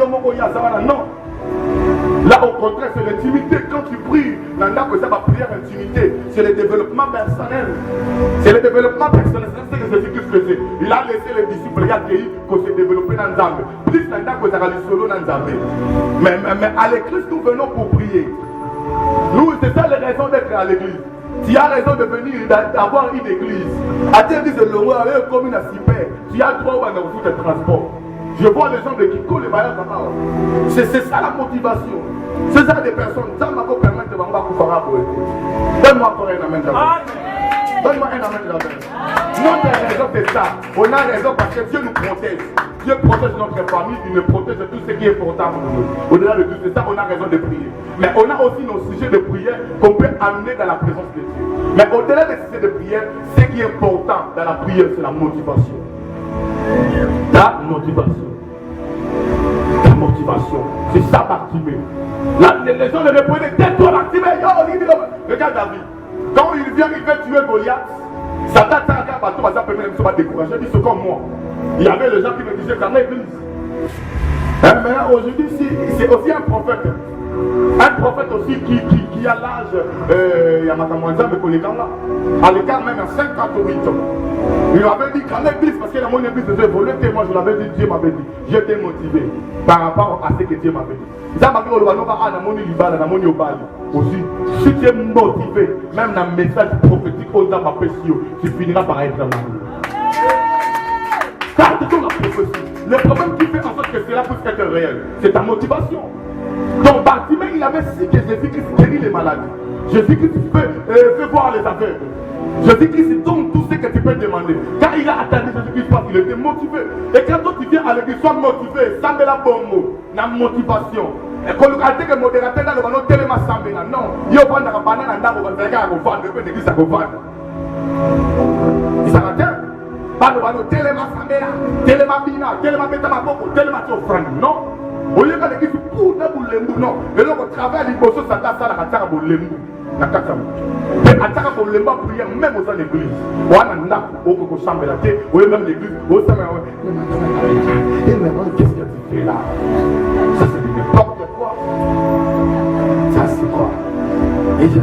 non. Là au contraire c'est l'intimité. Quand tu pries, c'est ma prière intimité. C'est le développement personnel. C'est le développement personnel. C'est ce que Jésus-Christ faisait. Il a laissé les disciples, il a accueilli qu'on s'est développé dans le Zambé. Plus maintenant que ça va aller solo dans le Zambé. Mais à l'église nous venons pour prier. Nous, c'est ça les raisons d'être à l'église. Tu as raison de venir, d'avoir une église. À tes dit de l'eau, avec une commune à Super, tu as droit à tout le transport. Je vois les gens de Kiko, les bailleurs d'Amara. C'est ça la motivation. C'est ça des personnes. Ça m'a pas permis de m'en donne-moi encore un amen d'abord. Donne-moi un amen d'abord. Notre raison, c'est ça. On a raison parce que Dieu nous protège. Dieu protège notre famille, il nous protège de tout ce qui est important pour nous. Au-delà de tout ça, on a raison de prier. Mais on a aussi nos sujets de prière qu'on peut amener dans la présence de Dieu. Mais au-delà des sujets de prière, ce qui est important dans la prière, c'est la motivation. Ta motivation. Ta motivation. C'est ça, Bartimée. Les gens le reprenaient. Tais-toi, Bartimée. Regarde David. Quand il vient, il veut tuer Goliath. Satan t'a un bateau, ça peut même se décourager. Il dit c'est comme moi. Il y avait les gens qui me disaient dans l'église. Mais aujourd'hui, c'est aussi un prophète. Un prophète aussi qui a l'âge, il y a Matamoisa, mais qu'on est là. À l'écart même à 58 ans. Il m'avait dit qu'en église, parce que dans mon église, j'ai volé, moi je l'avais dit, Dieu m'avait dit. J'étais motivé par rapport à ce que Dieu m'avait dit. Ça m'a dit, aussi, si tu es motivé, même dans le message prophétique, tu finiras par être malheureux. Car c'est la prophétie. Le problème qui fait en sorte que cela puisse être réel, c'est ta motivation. Donc Bartimée, il avait su que Jésus-Christ guérit les maladies. Jésus-Christ fait voir les aveugles. Jésus-Christ donne tout ce que tu peux demander. Quand il a attendu Jésus-Christ, parce qu'il était motivé. Et quand toi tu viens à l'église, sois motivé, sans de la bonne mot, la motivation. Et quand le modérateur dans le ballon, tellement semblé là, non. Il y a pas de banane dans le ballon, à vendre, le l'église à vendre. Il s'arrête. Pas le ballon, tellement semblé là, tellement bina, tellement bêta ma boque, tellement tu offres, non. Au lieu que l'église pour ne vous l'embou, non. Et là, on travaille, il faut que ça t'a ça, la tara pour l'embou. La katama. Mais à tara pour l'embou, prière même aux l'église. On a un arbre, on peut s'embêter la tête, ou même l'église, on s'en met. Et maintenant, qu'est-ce que tu fais là? Ça, c'est n'importe quoi. Ça, c'est quoi? Et je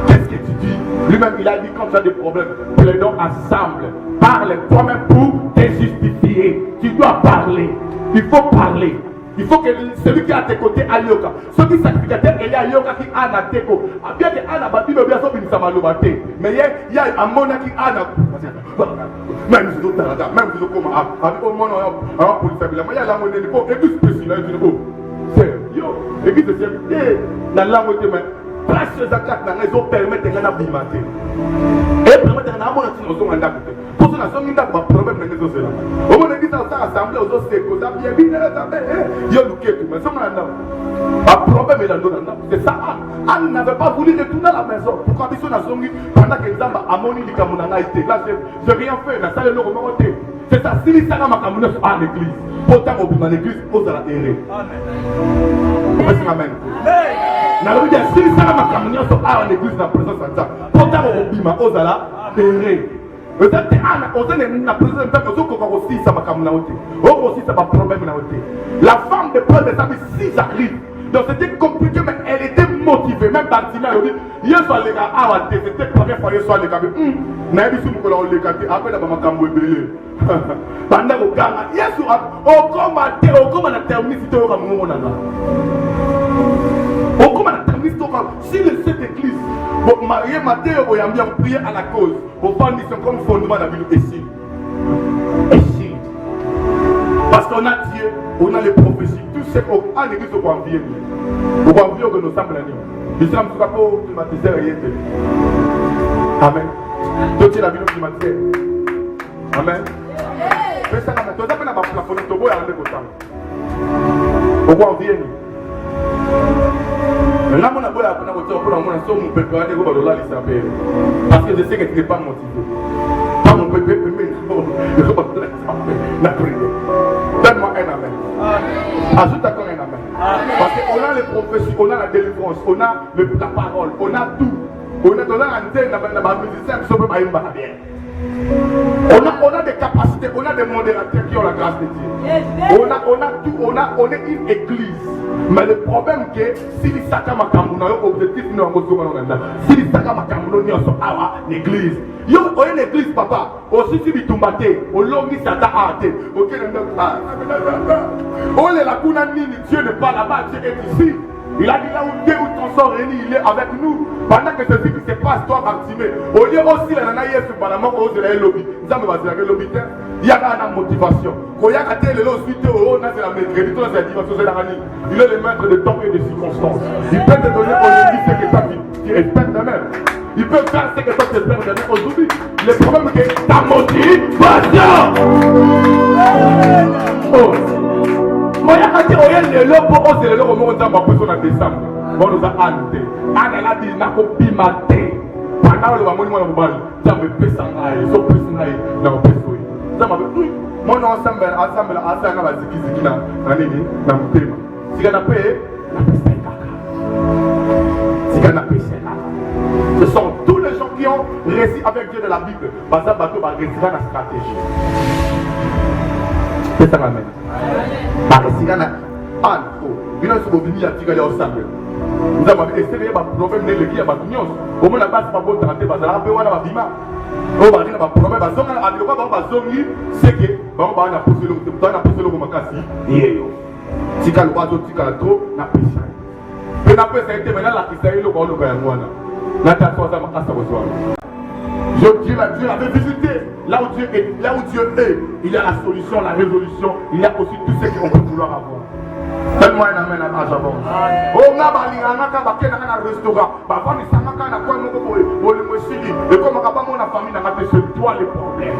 qu'est-ce que tu dis? Lui-même, il a dit quand tu as des problèmes, plaidons ensemble. Parle toi-même pour te justifier. Tu dois parler. Il faut parler. Il faut que celui qui est à tes côtés aille au cas. Celui qui sacrificateur est à yoga qui a na teko. Bien que Anna bâti le bien sauf une samalobate. Mais il y a un mona qui a na. Même si nous t'as même si nous comme avec au monde en police il y a la monnaie de et tout spécial du beau. C'est yo et qui te sert dans la moitié mais place les attaques dans les autres permettent de gagner bimaté. Et permettent de gagner mon Pour cela, il y a un problème dans les autres. Au moment où ils sont assemblés aux autres, c'est comme ça, il y a un problème dans le c'est ça. Anne n'avait pas voulu retourner à la maison. Pourquoi ils sont assemblés pendant que les hommes ont moni a été. Là, je n'ai rien fait. C'est ça, si les gens sont à l'église, pourtant, au bout de l'église, ils sont à la terre. Amen. Na lobi ya sili sala makamnya so a l'église na présence de ça. Pourtant au bima ozala terre. Peut-être ana ozene na présence de ça ko ko aussi ça makamna oté. O aussi ça pas problème na oté. La femme de Paul de David si arrive. Donc c'était compliqué mais elle était motivée même Bartimée elle dit hier soit les gars a c'était première fois hier soit les gars na bisu mu ko la le kati après na makambo ebele. Banda ko ganga hier soit o koma na terminer si to ka mu na nga. Si cette église, vous mariez matin, vous avez bien prié à la cause. Vos femmes sont comme fondement de la vie de Essie. Parce qu'on a Dieu, on a les prophéties. Tout ce qu'on a l'église, on va envier. On va envier que nous sommes l'année. Nous sommes tout à fait climatisés et rien. Amen. Donc c'est la vie climatisée. Amen. Mais ça, tu as pas plafonné, tu vas aller au temps. On va envier. Là, mon abuelo a mon peuple parce que je sais que tu n'es pas motivé. Pas mon peuple, donne-moi un amen. Ajoute encore un amen. Parce qu'on a les prophéties, on a la délivrance, on a la parole, on a tout. On a dans la musicien qui sont bien. On a des capacités, on a des modérateurs qui ont la grâce de Dieu. On a tout, on est une église. Mais le problème c'est que si les sakama kamuna objectif nous avons si les sakama kamuna nous sommes à l'église. Yo une église papa, aussi si tu tombate, au long ni sata arte, OK on est la kuna ni Dieu n'est pas là-bas, Dieu est ici. Il a dit là où Dieu où ton sort réuni, il est avec nous. Pendant que ceci qui se passe, toi, Bartimée. Au lieu aussi, la nana yesu, pendant que vous avez lobby. Nous avons le lobby. Il y a une motivation. Quand il y a le lobby, on a la maîtrise. Il est le maître de temps et de circonstances. Il peut te donner aujourd'hui ce que tu espères de même. Il peut faire ce que toi tu espères de même aujourd'hui. Le problème c'est que ta motivation. Oh. Moi, il y a des gens qui ont été là pour en décembre. Bon, nous avons ante. Anne a dit, n'a pas pu mater. Pendant le moment où on a dit, ça me fait ça, ils sont plus naïfs. Non, plus oui. Ça m'a dit, mon ensemble, ensemble, ensemble, ziki na nini, na mutema. Si on a payé, la paix c'est caca. Si on a payé, c'est caca. Ce sont tous les gens qui ont réussi avec Dieu de la Bible. Parce que bateau va réussir la stratégie. C'est ça l'amène. Parce que si on a Anne, il y a un venu à tirer ensemble. Nous avons essayé de problème de l'équipe à Batunios. Au moins la base pas bonne traité, parce que la paix on a bima. On va dire un problème, parce qu'on a dit qu'on va zoner, c'est que on va pousser le makasi. Yo. Si quand le bateau tika trop, na pêche. Mais na pêche ça a été maintenant la Israël le bateau va ngwana. Na ta toi ça m'a asa besoin. Dieu avait visité là où Dieu est, il y a la solution, la résolution, il y a aussi tout ce qu'on peut vouloir avoir. Donne-moi un amen à Japon. On a un restaurant. Parfois, nous sommes en train de faire et comme on a mon famille, c'est toi le problème.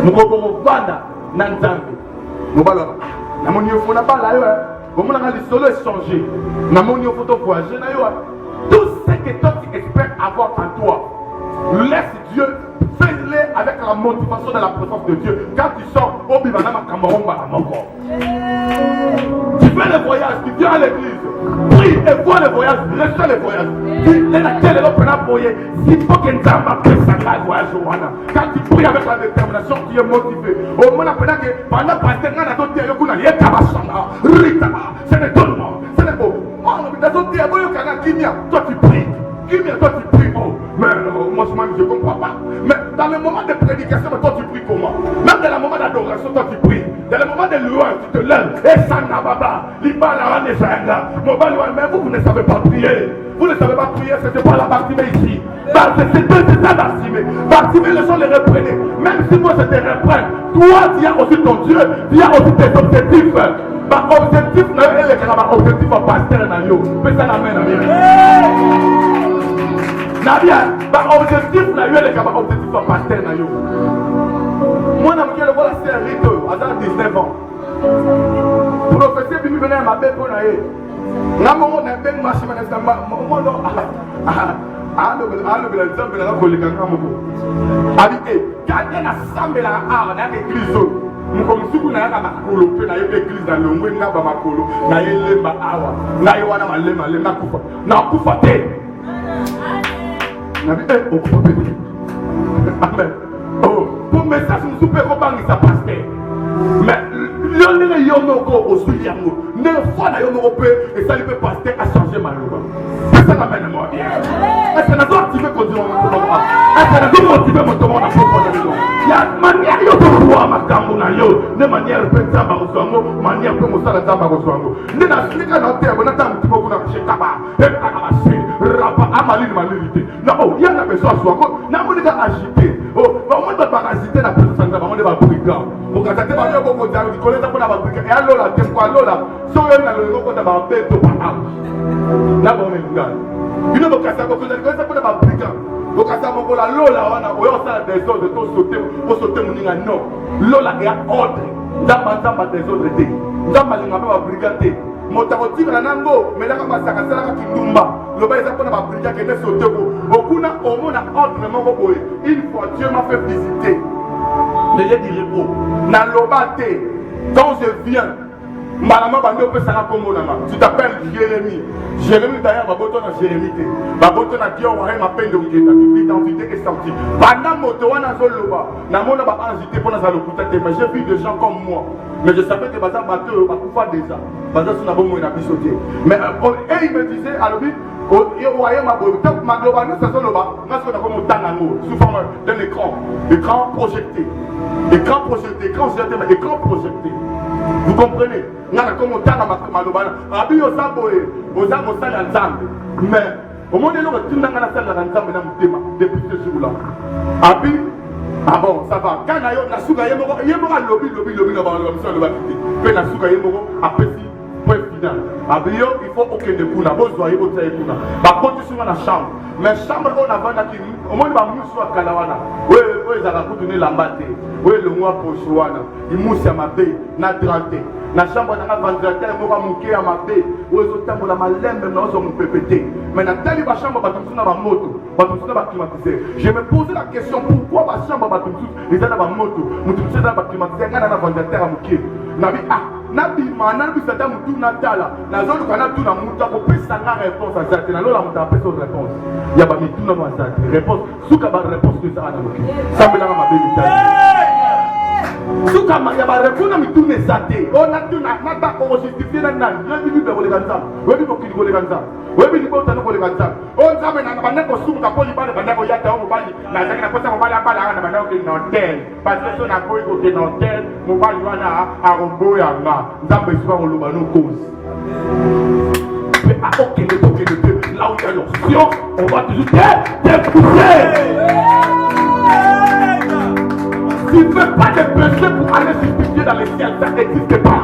Nous avons vendre Nanzambi. Nous avons dit qu'on n'a pas là. On a dit solo échanger. Nous avons dit qu'on voyager. Tout ce que toi tu espères avoir en toi, laisse Dieu. Fais-le avec la motivation de la présence de Dieu. Quand tu sors, au Bibanama Cameroun, tu fais le voyage, tu viens à l'église, prie et vois le voyage, reste le voyage. Tu es laquelle est l'opéra voyage. S'il faut que tu aies un voyage, quand tu pries avec la détermination, tu es motivé. Au moment où pendant que pasteur n'a pas été le est Kabashana, Ritama, c'est le tournement, c'est le beau. Toi tu pries. Toi tu pries, mais moi je ne comprends pas. Mais dans le moment de prédication, toi tu pries comment? Même dans le moment d'adoration, toi tu pries. Dans le moment de louange, tu te lèves. Et ça n'a pas. Mais vous ne savez pas prier. Vous ne savez pas prier, ce n'est pas la Bartimée ici. C'est ça Bartimée. Bartimée, les gens les reprenaient. Même si moi je te reprenne, toi tu as aussi ton Dieu, tu as aussi tes objectifs. Ma objectif n'est pas objectif à pasteur. Mais ça l'amène à Nabia, objectif na yo le kaba objectif à pasteur na yo. Moi na mkiele voilà c'est un rito, à 19 ans. Professeur bimi venait à ma belle pour na ye. Na mo na ben marché na sta mo no. Le exemple na ko le kanga mo. Abi quand na sambela a na église. Mukomsuku na yaka makolo pe na yeke église na longwe nga ba makolo na yelemba awa na ye wana malema lemba kufa na kufa te na bi okufa pe amen oh pour message nous super robangisa pasteur mais l'honneur yo moko osuli yango ne fois na yo moko pe et ça lui peut pasteur a changer maloba ça m'amène moi bien est-ce que na doit activer conduire mon moment est-ce que na doit motiver mon moment na propre maison il y a manière yo pour voir ma kambo na yo ne manière pe tamba oswango manière pe mosala tamba oswango ne na sika na terre na tamba tipo kuna chekaba e akaba se rapa amalini malirité na oh il y a na besoin oswango na monika agiter oh ba mo ba parasiter na personne sanga ba mo ba brigand o ka tete ba yo boko jaru di koleza pona ba brigand e alola te kwa lola so yo na lo ko ta ba beto pa na ba me ngana you know ka sa ko koleza pona ba brigand o ka sa mo ko la lola wana o yo sala des ordres de to sauter moninga non lola e ordre ndamba des ordres te ndamba linga ba brigand te motakotibela nango melaka masaka salaka kindumba loba eza mpona babrigand kende sauter ko okuna omona ordre moko boye une fois Dieu m'a fait visiter ne ye di repos na loba te quand je viens malama bandi opesaka kombo nanga tu t'appelles Jérémie d'ailleurs baboto na Jérémie te baboto na Dieu waye mapende okenda l'identité est sortie pendant moto wana zoloba namona ba anjité mpona za lokuta te mais j'ai vu des gens comme moi mais je savais que baza bato bakufa déjà baza suna bomoi na biso te mais et il me disait alobi waye maboye magloba nyonso azoloba nga soki nakoma otanga yango sous forme d'un écran projeté écran projeté vous comprenez nga nakoma otanga maloba abi oza boye oza mosali ya nzambe mais omoni eloko tindanga nasalelaka nzambe na motema depuis ce jour là abi ah bon ça va quand na yo nasuka ye moko alobi na baloba miso alobaki te mpe nasuka ye moko apesi point final abi yo il faut okende kuna bozwa ye botia ye kuna bakoti sunga na chambre mais chambre oyo navandaki omoni bamusu ya kala wana oyo ezalaka kutu nelamba te oyo elongwa posho wana imusi ya mabe na drante na chambre nanga ventilateur moko ya moke ya mabe oyo ezotambola malembe naozwa mopepe te mais natali bachambre bato mosusu na bamoto bato mosusu na baclimatiseur je me posais la question pourquoi bachambre bato mosusu eza na bamoto moto mosusu eza na baclimatiseur ngai na ventilateur ya moke nabi nabima nabisa ta mutu natala nazoluka natuna mutu akopesa nga réponse aza te nalola moto apesa o réponse ya bamituna no aza te réponse suka baréponse ezaka na moke sambelanga mabe mitali suka ya barepona mituna eza te o natuna nata okojustifie na nani oyebi bible koleka nzambe oyebi mokili koleka nzambe oyebi libotano koleka nzambe o nzambe nanga bandako osumuka mpo libale bandako yata o mobali nazalaki nakosa mobali abalaka na bandako okende na hotel parce que so nakoyi kokende na hotel mobali wana akoboyanga nzambe esuka koloba no cause mpe akokende tokende te là où il y a l'option on va toujours t'écouter. Tu ne fais pas de péché pour aller justifier dans les ciels, ça n'existe pas.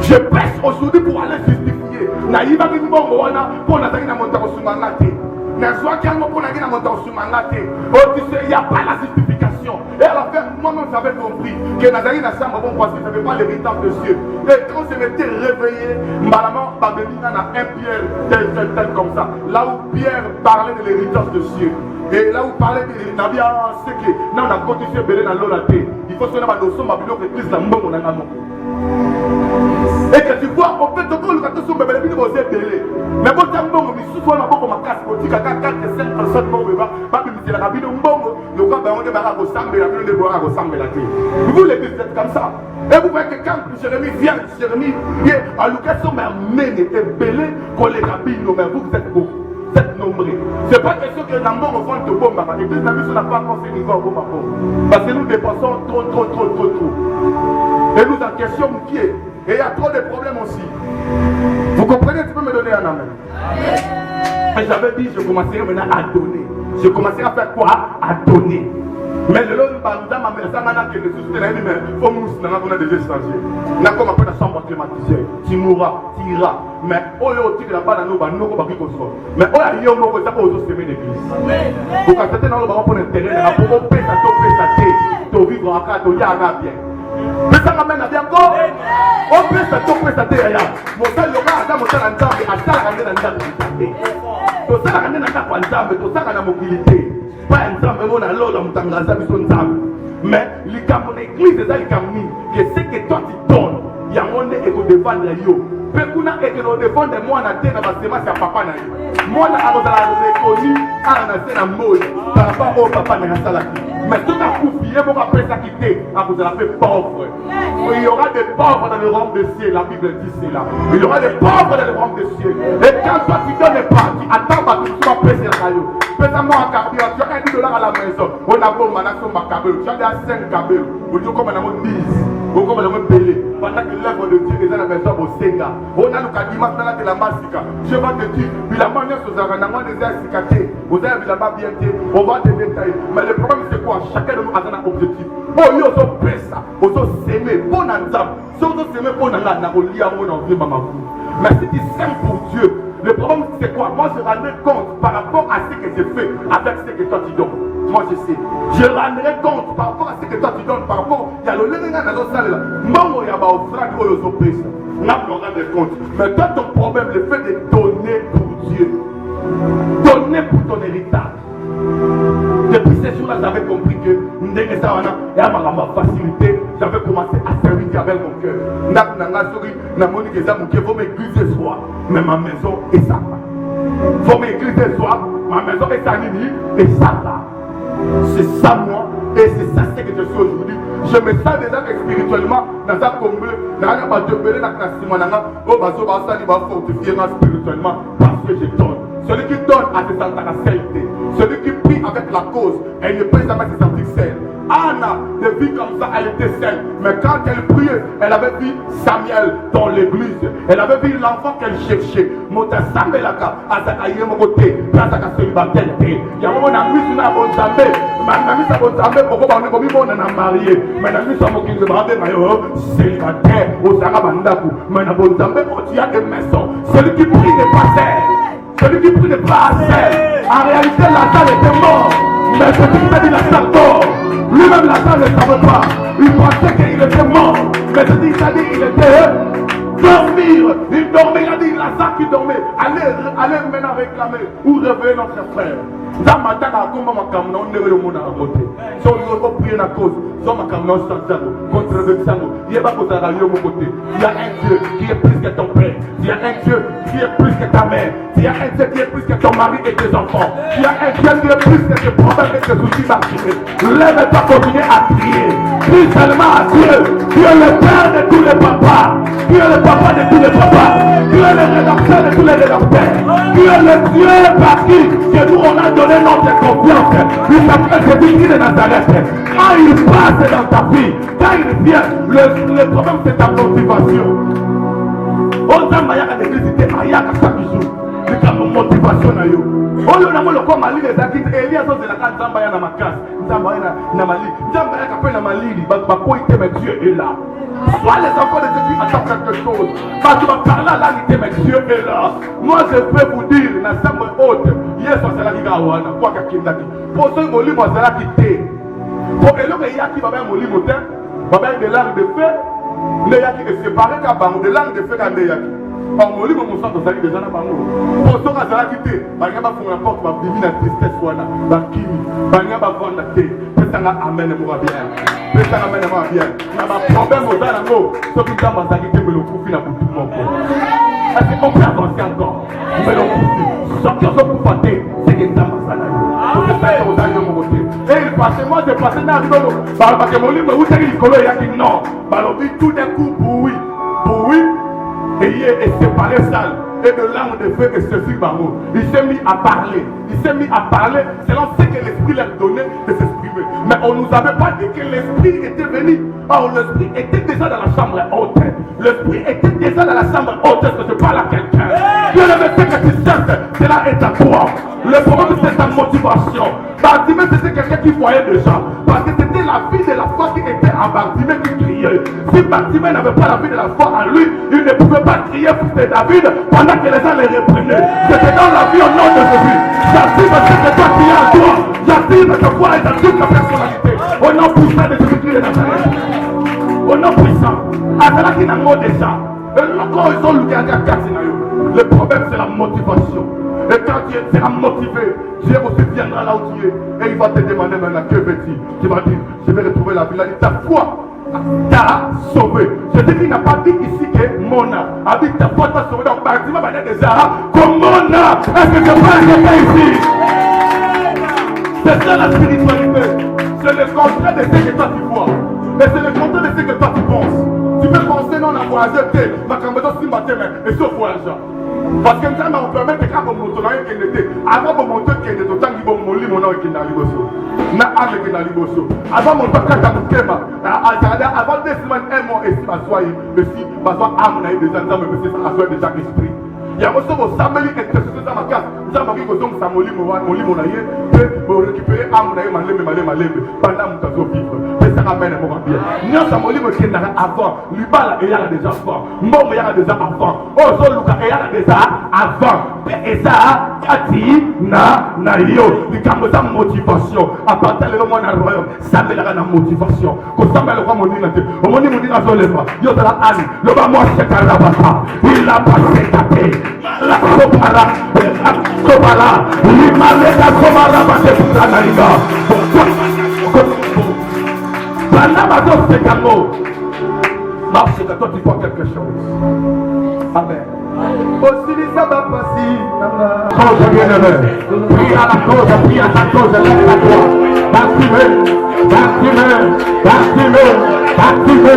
Je pêche aujourd'hui pour aller justifier. Naïba qui nous wana pour n'a pas monter au sumangate. N'azwa qui a mon pour n'a pas monter au sumangate. Oh tu sais il y a pas la justification. Et à la fin moi-même j'avais compris que Nazari n'a pas bon parce que ça ne fait pas l'héritage de Dieu. Et quand je m'étais réveillé, maman Babelina n'a un Pierre tel comme ça. Là où Pierre parlait de l'héritage de Dieu. Et là où parlait de Nabia Seke, là on a continué belé dans l'eau la tête. Il faut se mettre dans son babylone que Christ n'a pas mon amour. Et que tu vois, on peut te dire que tu as belé, mais vous êtes belé. Mais bon, tu as un bon, mais si tu as un bon, ma casse, tu as 4 5 personnes, pas que tu as la cabine, bon, le cas, on démarre à ressemble, la ville de boire à ressemble la tête. Vous voulez que vous êtes comme ça. Et vous voyez que quand Jérémie vient, Jérémie vient, à l'occasion, mais amène et belé, qu'on les cabines, mais vous êtes beaucoup. C'est pas question que Nambo refond de bombe. L'église n'a pas encore ce niveau à bombe. Parce que nous dépensons trop. Et nous en question qui est. Et il y a trop de problèmes aussi. Vous comprenez? Tu peux me donner un amen? Et j'avais dit, je commencerai maintenant à donner. Je commencerai à faire quoi? À donner. Mais le long de ma mère, ça m'a dit que les mais il faut nous a déjà changé. N'a comme après la chambre climatisée, tu mourras, tu iras. Mais oh yo, tu la bas dans nos bas, nous pas qui qu'on soit. Mais oh yo, nous ça pas aux semer l'église. Pour quand c'était dans le bas pour intérêt, pour on paie ça, to vivre en cas, to y aller bien. Mais ça m'amène à bien encore. On paie ça, to paie ça, ya. Mon sang yoga, adam, mon sang ensemble, à ça la ramener dans la to ça la ramener dans la ensemble, to ça la mobilité. Pas ensemble, on a l'eau dans Mutangaza, mais son ensemble. Mais les camps, l'église, c'est ça les camps, que ce que toi tu donnes, il y a un et que défendre yo. Pekuna et que nous défendre moi na tête dans ma séma c'est papa na yo. Moi na abo la reconnu à na tête na mode par rapport au papa na salaki. Mais tout à coup fier mon après ça quitter à vous la fait pauvre. Il y aura des pauvres dans le royaume des cieux, la Bible dit cela. Il y aura des pauvres dans le royaume des cieux. Et quand toi tu donnes pas, tu attends pas que tu sois pressé la caillou. Pèse-moi un carburant, tu as $1 à la maison. On a beau manasso ma cabelle, tu as des 5 cabelles. Vous dites comme on a 10. Vous comme on a payé. Pendant que l'œuvre de Dieu est dans la maison au Sénat. On a le kadima dans la massika. Je vais te dire, il a manière sur Zaranama des cicatrices. Vous avez la bien dit, on va te détailler. Mais le problème c'est quoi? Chacun de nous a un objectif. Oh, yo, so pesa, on so s'aimer, bon ensemble. Si on s'aimer, bon ensemble, on a lié à mon envie, maman. Mais si tu s'aimes pour Dieu, le problème c'est quoi? Moi je rendrai compte par rapport à ce que je fais avec ce que toi tu donnes. Moi je sais. Je rendrai compte par rapport à ce que toi tu donnes. Par rapport à ce que tu donnes. Maman il y a pas au frère qui est au pêche. On a rendre compte. Mais toi ton problème, le fait de donner pour Dieu. Donner pour ton héritage. Depuis ces jours-là, j'avais compris que il y a ma facilité. J'avais commencé à servir avec mon cœur. Mais ma maison est ça. Faut m'égliser soi, ma maison est sa nini et ça là. C'est ça moi et c'est ça ce que je suis aujourd'hui. Je me sens déjà spirituellement dans un comble. Dans un pas de belé dans la simonanga. Oh bazo basa li ba fortifier spirituellement parce que je donne. Celui qui donne a ses sentir la sainteté. Celui qui prie avec la cause, elle ne peut jamais se sentir seule. Anna, de vie comme ça, elle était seule. Mais quand elle priait, elle avait vu Samuel dans l'église. Elle avait vu l'enfant qu'elle cherchait. Mota Samelaka, Azakaye Mokote, Prataka Célibataire. Il y a un moment où on a mis sur la bonne Zambé. Ma mis sur la bonne Zambé, pourquoi on a marié. Mais on a mis sur la bonne Zambé, célibataire, au Zarabandaku. Mais on a bonne Zambé, on tient des maisons. Celui qui prie n'est pas seul. Celui qui prie n'est pas seul. En réalité, Lazare était mort. Mais celui qui t'a dit Lazare dort. Lui-même, Lazare ne savait pas. Il pensait qu'il était mort. Mais celui qui t'a dit qu'il était dormir. Il dormait, il a dit Lazare qui dormait. Allez maintenant réclamer ou réveiller notre frère. Dans ma tête, on est le monde à côté. Si on veut prier la cause, si on contre le sang, il y a pas de côté. Il y a un Dieu qui est plus que ton père. Il y a un Dieu qui est plus que ta mère. Il y a un Dieu qui est plus que ton mari et tes enfants. Il y a un Dieu qui est plus que tes problèmes et tes soucis marchés. Lève-toi, continuer à prier. Prie seulement à Dieu. Dieu est le Père de tous les papas. Dieu est le papa de tous les papas. Dieu est le rédacteur de tous les rédacteurs. Dieu est le Dieu par qui que nous on a donné notre confiance. Il s'appelle Jésus de Nazareth. Quand il passe dans ta vie, quand il vient, le problème c'est ta motivation. On a maillé à l'église, c'était Aya chaque jour. C'est ta motivation. On a le corps mali les acquittes. Elias de la carte Zambaya na makas. Zambaya na mali. Zambaya kapé na mali. Bako ite mais Dieu est là. Soit les enfants de Dieu qui attendent quelque chose. Parce que par là, là, mais Dieu est là. Moi, je peux vous dire, dans la chambre haute, hier, c'est la qui a ouana. Quoi qu'il y ait pour ceux qui ont c'est la qui t'est. Pour que l'homme y a qui va bien mourir, va bien des langues de feu. Les yaki est séparé car des langues de feu quand les yaki. En mourir, mon sang, ça déjà là. Pour ceux qui ont quitté, par exemple, pour n'importe quoi, vivre la tristesse, la kimi, par exemple, vendre la thé. Amen, moi bien. Mais ça amène moi bien. Il y a un problème aux animaux. Ceux qui ont quitté, mais le coup, il a beaucoup de monde. Est-ce qu'on peut avancer encore? Mais le coup, ceux qui sont pour fêter, c'est qu'ils ont et il passe, moi je passe dans le dos. Parce que mon livre, où c'est qu'il y a dit non. Alors, tout d'un coup, oui. Et il est séparé sale. Et de langue de feu et se fit barreau. Il s'est mis à parler. Selon ce que l'esprit leur donnait de s'exprimer. motivé. Mais on ne nous avait pas dit que l'esprit était venu. Or, l'esprit était déjà dans la chambre haute. L'esprit était déjà dans la chambre haute. Est-ce que je parle à quelqu'un? Dieu ne veut que tu cherches, cela est à toi. Le problème, c'est ta motivation. Bartimée, c'était quelqu'un qui voyait déjà. Parce que c'était la vie de la foi qui était en Bartimée qui criait. Si Bartimée n'avait pas la vie de la foi en lui, il ne pouvait pas crier fils de David pendant que les gens les reprenaient. C'était dans la vie au nom de Jésus. J'attire ce que toi qui es en toi. J'attire ta foi et j'attire ta personnalité. Au nom puissant de Jésus-Christ de Nazareth. Au nom puissant. Azala qui n'a mot déjà. Le problème, c'est la motivation. Et quand tu seras motivé, Dieu aussi viendra là où tu es. Et il va te demander maintenant que veux-tu. Tu vas dire, je vais retrouver la vie. Il a dit, ta foi t'a sauvé. Je dis qu'il n'a pas dit ici que Mona a dit ta foi t'a sauvé. Donc, Bartimée va dire déjà, comme Mona, est-ce que je parle quelqu'un ici? C'est ça la spiritualité. C'est le contraire de ce que toi tu vois. Et c'est le contraire de ce que toi tu penses. Tu peux penser non à voyager, ma caméra si matin, mais et ce voyageur. Parce que nous on permet de faire mon moto qui était. Avant mon moto qui était autant que mon lit, mon nom qui est dans l'Ibosso. Na âme qui est dans l'Ibosso. Avant mon moto qui est dans l'Ibosso. Avant 2 semaines, 1 mois, et si ma soie, mais si ma soie âme n'a eu des gens, mais c'est ça, soie déjà esprit. Il y a aussi vos samedi exercices dans ma case. Nous avons dit que nous avons récupéré âme pendant mon temps vivre. Et ça ramène mon bien. Nous avons dit que nous avant. L'Ibala est déjà avant. Mbom est déjà avant. Ozo Luka est déjà avant. Et ça, Kati, na yo. Il y a une motivation. À partir de mon royaume, ça me donne une motivation. Quand ça me le rend mon dinate. Au moment où mon dinate se lève, yo de la Anne. Le bas moi c'est Karabata. Il a passé tapé. La Sobala, la Sobala, l'Imaleka Sobala, Bateputanariga. Banamados c'est Kamo. Marche que toi tu vois quelque chose. Amen. Aussi ça va passer. Cause bien-aimé. Prie à la cause, prie à ta cause, lève la toi. Activé,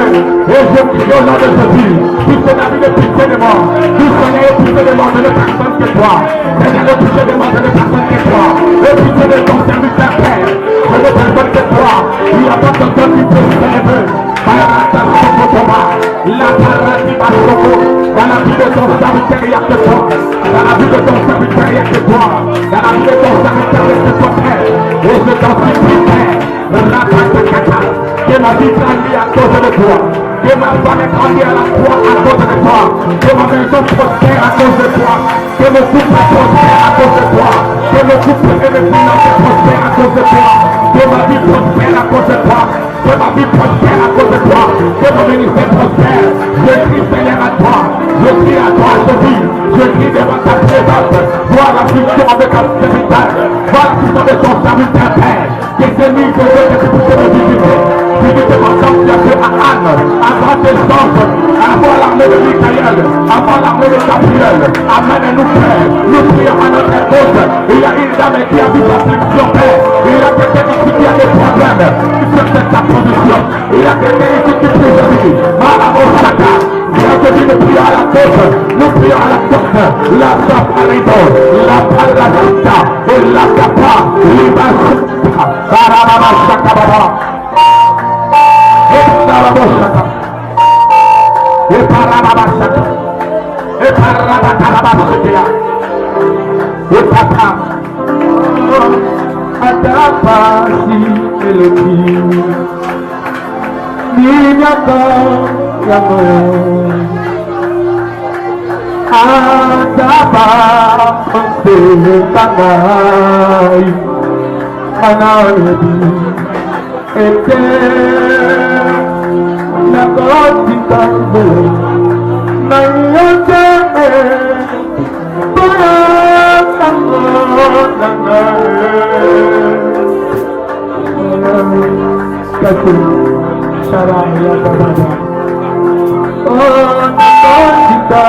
et je prie au nom de Jésus, puisse David ait pitié de moi, puisse Seigneur ait pitié de moi, de ne personne que toi, Seigneur ait pitié de moi, de ne personne que toi, ait pitié de ton serviteur Père, de ne personne que toi, il n'y a pas quelqu'un qui peut se lever, la parade dans la vie de ton serviteur, il y a que toi, dans la vie de ton serviteur, il y a que toi, dans la vie de ton serviteur, il y a que toi, Père, et je t'en supplie, Père, que ma vie grandit à cause de toi, que ma femme grandit à la foi à cause de toi, que ma maison prospère à cause de toi, que mon couple prospère à cause de toi, que mon couple et mes finances prospèrent à cause de toi, que ma vie prospère à cause de toi, que ma vie prospère à cause de toi, que mon ministère prospère. Je crie Seigneur à toi, je crie à toi, je crie devant ta présence, vois la puissance avec ta spirituelle, vois la puissance de ton serviteur Père, que c'est lui que je te visiter. Visite mon sang qui a fait à Anne, avant tes anges, avant l'armée de Michael, avant l'armée de Gabriel. Amène-nous, Père, nous prions à notre cause. Il y a une dame qui a vu l'affliction, Père. Il y a quelqu'un ici qui a des problèmes, qui cherche sa position. Il y a quelqu'un ici qui prie de lui. Malabosaka. Il y a quelqu'un qui prie à la cause. Nous prions à la cause. La Saparido, la Paradita, et la Capa, l'Ibasuka, Karababashakababa. Et Parababashaka, et Parabakarabashaka, et Papa, Atapasi, Elohim, Ninyaka, Yamo, Atapa, Kanai, Kanai, la gotita na yote para katu shara ya baba oh gotita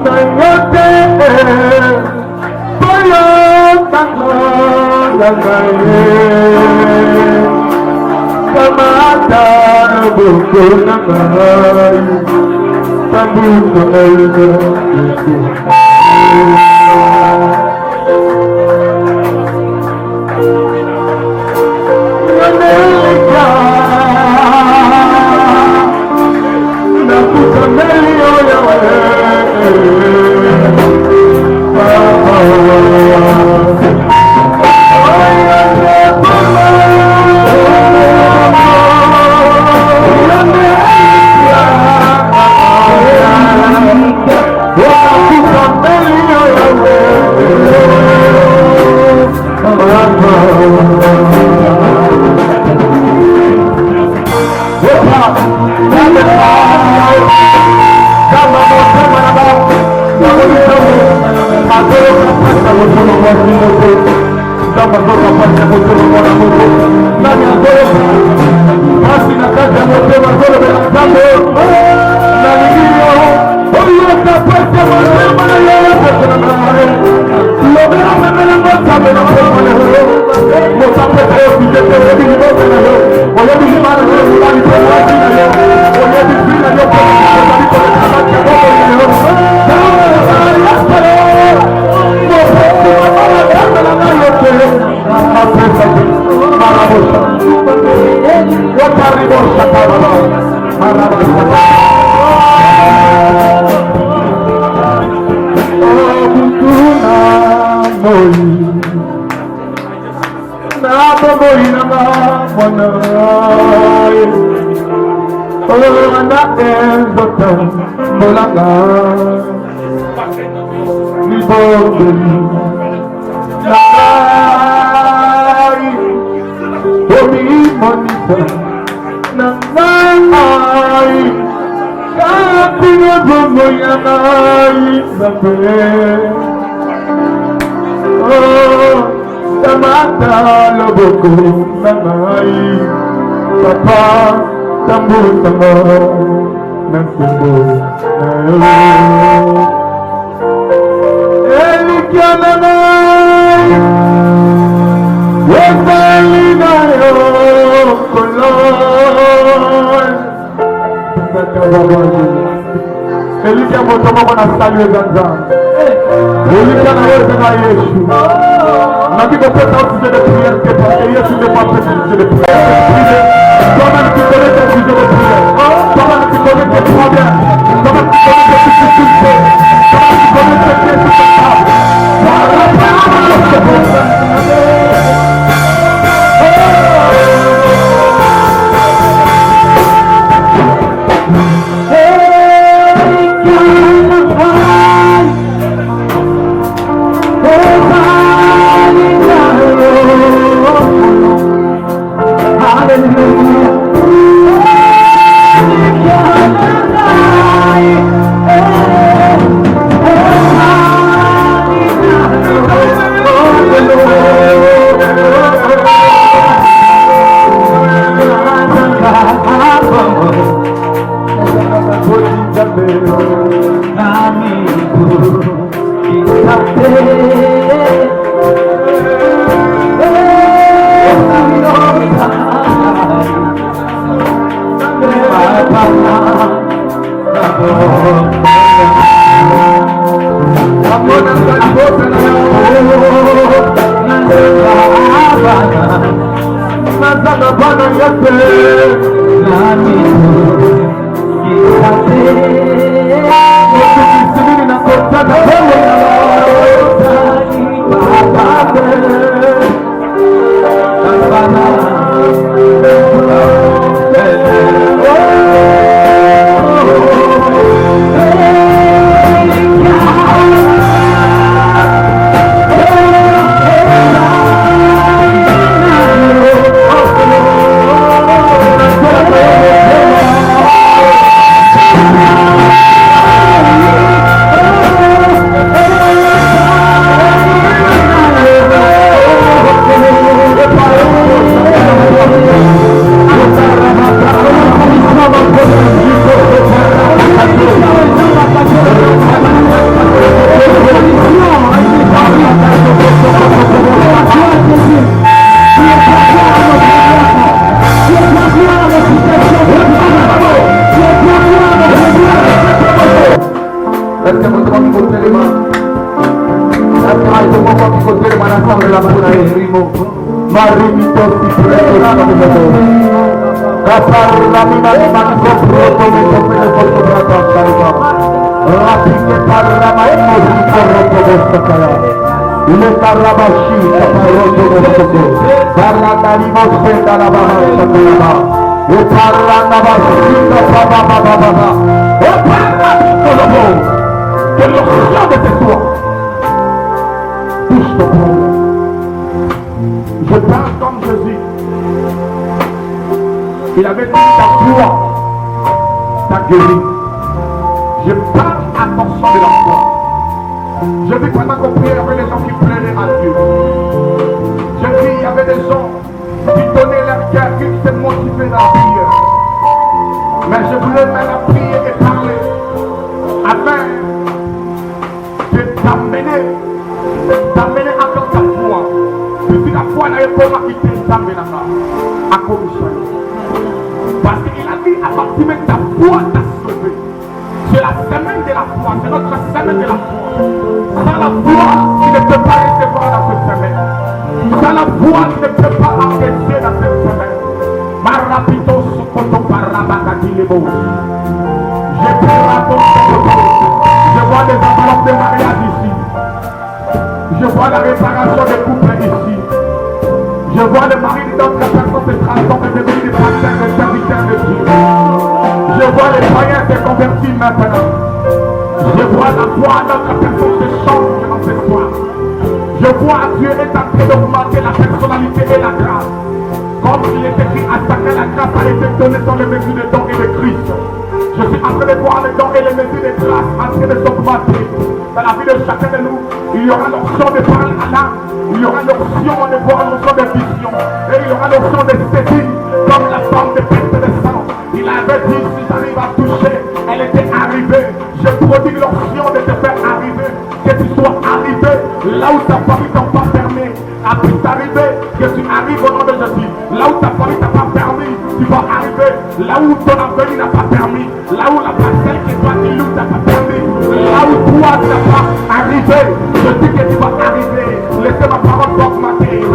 na yote Kamata buku namai, tabuku elga buku. Que l'onction de tes doigts touche ton corps. Je parle comme Jésus. Il avait dit ta foi t'a guéri. Je parle attention de la foi. Je vis pendant qu'on prie avec les gens qui plairaient à Dieu. des gens qui donnaient leur cœur, qui étaient motivés dans la prière. Mais je voulais maintenant prier et parler afin de t'amener encore ta foi. Depuis la foi n'a pas quitté t'amener à commission. Parce qu'il a dit à partir de ta foi t'a sauvé. C'est la semaine de la foi, c'est notre semaine de la foi. Sans la foi, tu ne peux pas recevoir dans cette semaine. Sans la foi, tu ne peux pas encaisser dans cette semaine. Marapito sokoto parabakati lebo. Je vois des enveloppes de mariage ici. Je vois la réparation des couples ici. Je vois le mari d'autres personnes se transformer et devenir des pasteurs, des serviteurs de Dieu. Je vois les moyens se convertir maintenant. Je vois la foi à notre personne se changer dans ce soir. Je vois Dieu est en train d'augmenter la personnalité et la grâce. Comme il est écrit à chacun, la grâce a été donnée dans les mesures de dons et de Christ. Je suis en train de voir les dons et les mesures de grâce en train de s'augmenter. Dans la vie de chacun de nous, il y aura l'option de parler à l'âme. Il y aura l'option de voir l'option de vision. Et il y aura l'option de saisir comme la femme de perte de sang. Il avait dit, si j'arrive à toucher, elle était arrivée. Je prodigue l'option de te faire arriver. Que tu sois arrivé là où ta famille t'a pas permis. À plus t'arriver, que tu arrives au nom de Jésus. Là où ta famille t'a pas permis, tu vas arriver. Là où ton avenir n'a pas permis. Là où la parcelle que toi tu loues n'a pas permis. Là où toi tu n'as pas arrivé. Je dis que tu vas arriver. Laissez ma parole augmenter.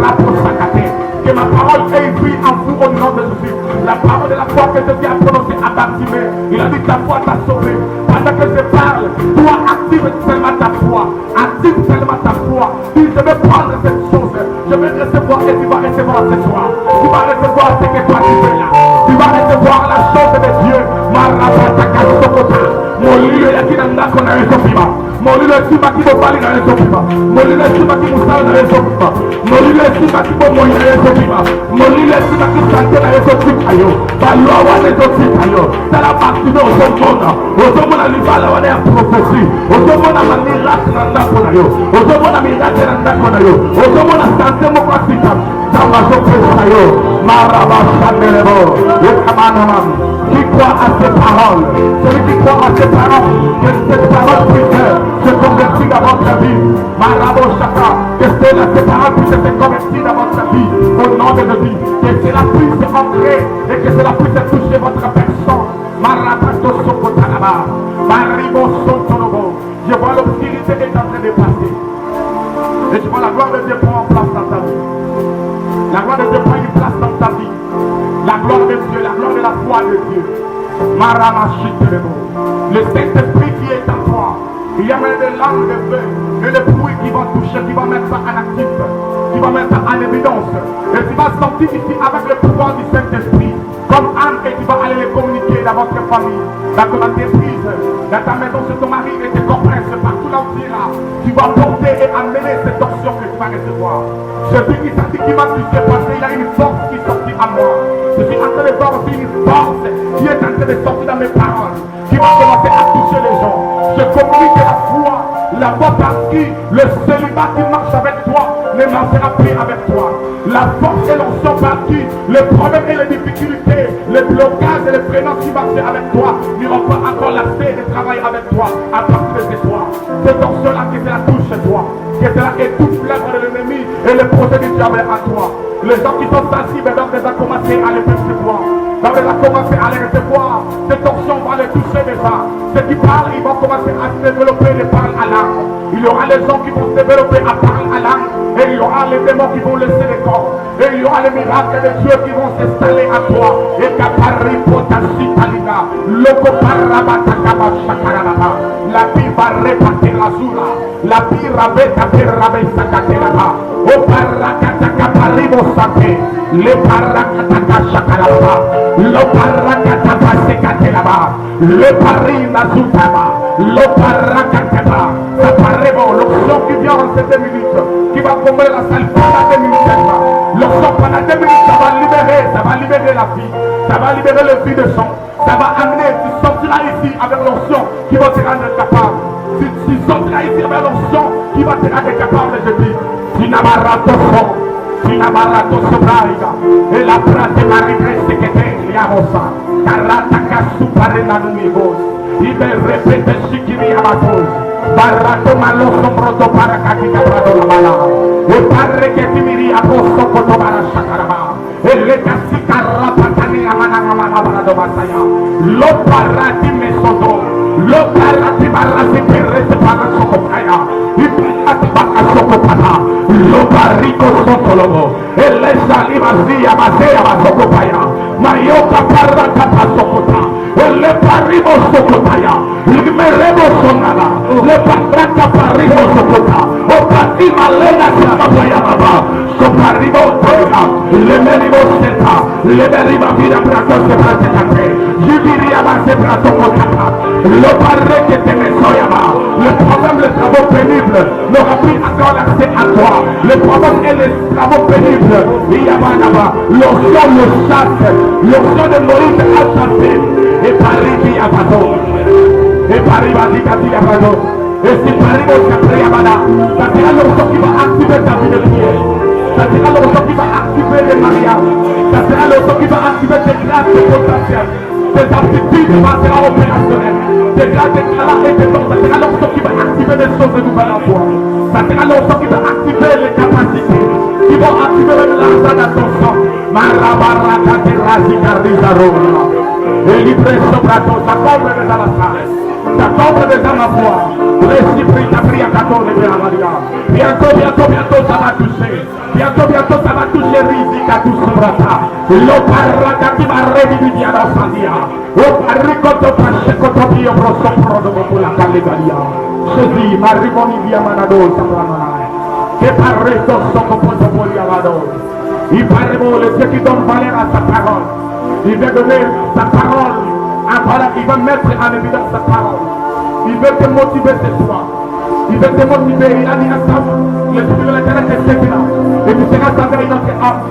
Que ma parole ait vie en vous au nom de Jésus. La parole de la foi que Jésus a prononcée à Bartimée. Il a dit ta foi t'a sauvé. Pendant que je parle, toi active seulement ta foi. Active seulement ta foi. Dis je vais prendre cette chose. Je vais recevoir et tu vas recevoir ce soir. Tu vas recevoir ce que toi tu fais là. Tu vas recevoir la chose de Dieu. Molilo ya kina ndako na Yesu pima. Molilo ya simba kibo bali na Yesu pima. Molilo ya simba kibo musala na Yesu pima. Molilo ya simba kibo moyi na Yesu pima. Molilo ya simba kibo sante na Yesu pima yo. Balwa wane Yesu pima yo. Tala baktino osomona. Osomona libala wane ya profesi. Osomona miracle na ndako na yo. Osomona miracle na ndako na yo. Osomona sante mo kwa sita. Tama so pesa yo. Maraba sandelebo. Yekamana mam. Qui croit à ces paroles, celui qui croit à ces paroles, que cette parole puisse se convertir dans votre vie. Marabo Chaka, que ces paroles puissent se convertir dans votre vie. Au nom de Jésus, que cela puisse entrer et que cela puisse toucher votre personne. Marabato Sokotanaba, Maribo Sotonobo. Je vois l'obscurité est en train de passer. Et je vois la gloire de Dieu prendre en place dans ta vie. La gloire de Dieu prend une place dans ta vie. La gloire de Dieu, la gloire de la foi de Dieu. Le Saint-Esprit qui est en toi, il y a même des langues de feu et le bruit qui va toucher, qui va mettre ça en actif, qui va mettre ça en évidence. Et tu vas sortir ici avec le pouvoir du Saint-Esprit, comme âme, et tu vas aller les communiquer dans votre famille, dans ton entreprise, dans ta maison, sur ton mari et tes copains, partout là où tu iras. Tu vas porter et amener cette option que tu vas recevoir. Celui qui t'a dit qu'il va toucher parce qu'il y a une force qui sortit à moi. Je suis en train de voir aussi une force qui est en train de sortir dans mes paroles, qui va commencer à toucher les gens. Je communique la foi par qui le célibat qui marche avec toi ne marchera plus avec toi. La force et l'onction par qui les problèmes et les difficultés, les blocages et les prénoms qui marchent avec toi n'auront pas encore l'accès de travailler avec toi à partir de ce soir. Cette onction-là qui cela touche chez toi, que cela étouffe l'œuvre de l'ennemi et le projet du diable à toi. Les gens qui sont sensibles doivent déjà commencer à les percevoir. Doivent déjà commencer à les recevoir. Cette onction va les toucher déjà. Ceux qui parlent, ils vont commencer à se développer les paroles à l'âme. Il y aura les gens qui vont se développer à parler à l'âme. Et il y aura les démons qui vont laisser les corps. Et il y aura les miracles de Dieu qui vont s'installer à toi. Et kapari potasi talina. Loko parabata kaba shakarabata. La vie va répartir la zula. La vie rabeta perrabe sakateraba. O parakata kaparibo sate. Le parakata shakarabata. Le parakata pasekateraba. Le parina zutaba. Le parakata. Ça paraît bon. L'option qui vient en cette minute, qui va combler la salle pendant 2 minutes. L'option pendant 2 minutes, ça va libérer la vie. Ça va libérer le vie de sang. Ça va amener, tu sortiras ici avec l'option qui va te rendre capable. Tu sortiras ici avec l'option qui va te rendre capable, je dis. Tu n'as pas raté. Tu n'as Barato Sobraiga, e la prate marigreste che te, Yamosa, Carata Casuparena Numigos, Iber repete Shikiri Amatos, Barato Maloso Proto Paracatita Brado la Bala, e parre che ti miri a posto Cotobara Shakarama, e le Cassicarra Patani Amanamana Brado Masaya, lo parati Mesodo, lo parati Barrati Perrete Parasocopaya, i parati Bacasocopata, lo barrico Sotologo, e le saliva zia Masea Masocopaya, Mayoka Parata Pasocota, e le parimo Socopaya, il meremo Sonala, le parata parimo Socota, o Patima Lena Samapaya Baba, Soparimo Toga, le merimo Seta, le merima Vida Prato Sebrate Cate, Jubiria Mase Prato Cotata, le parre que te mesoyama, le problème, les travaux pénibles n'aura plus encore l'accès à toi, le problème et les travaux pénibles, il y a là-bas, l'onction le chasse, l'onction de Moïse a chassé, et Paris qui a bateau, et Paris va dire qu'il y a bateau, et si Paris va s'appeler à Bada, ça sera l'onction qui va activer ta vie de prière, ça sera l'onction qui va activer les mariages, ça sera l'onction qui va activer tes grâces de potentiel, tes aptitudes seront opérationnelles, tes grâces de talent et tes dons, ça sera l'onction qui va activer des choses de nouvelles en toi, ça sera l'onction qui va activer les capacités, qui vont activer l'argent dans ton sang, Marabaraka Terrazi Cardizarona, et libre sobrato, ça couvre les alassades, ça couvre les âmes à foi, récipri, ta prière, bientôt ça va toucher, bientôt ça va toucher Rizika, tout sobrata, l'oparaka qui va rédivier dans sa vie, au paricoto, pachecotopio, prosopro, de la Calegalia, Jésus, Mariboni, Viamanado, Samana, que parreto, socopoto, poliamado. Il parle le Dieu qui donne valeur à sa parole. Il veut donner sa parole. Il va mettre en évidence sa parole. Il veut te motiver ce soir. Il veut te motiver. Il a dit à ça, l'esprit de l'éternel te servira. Et tu seras envers notre âme.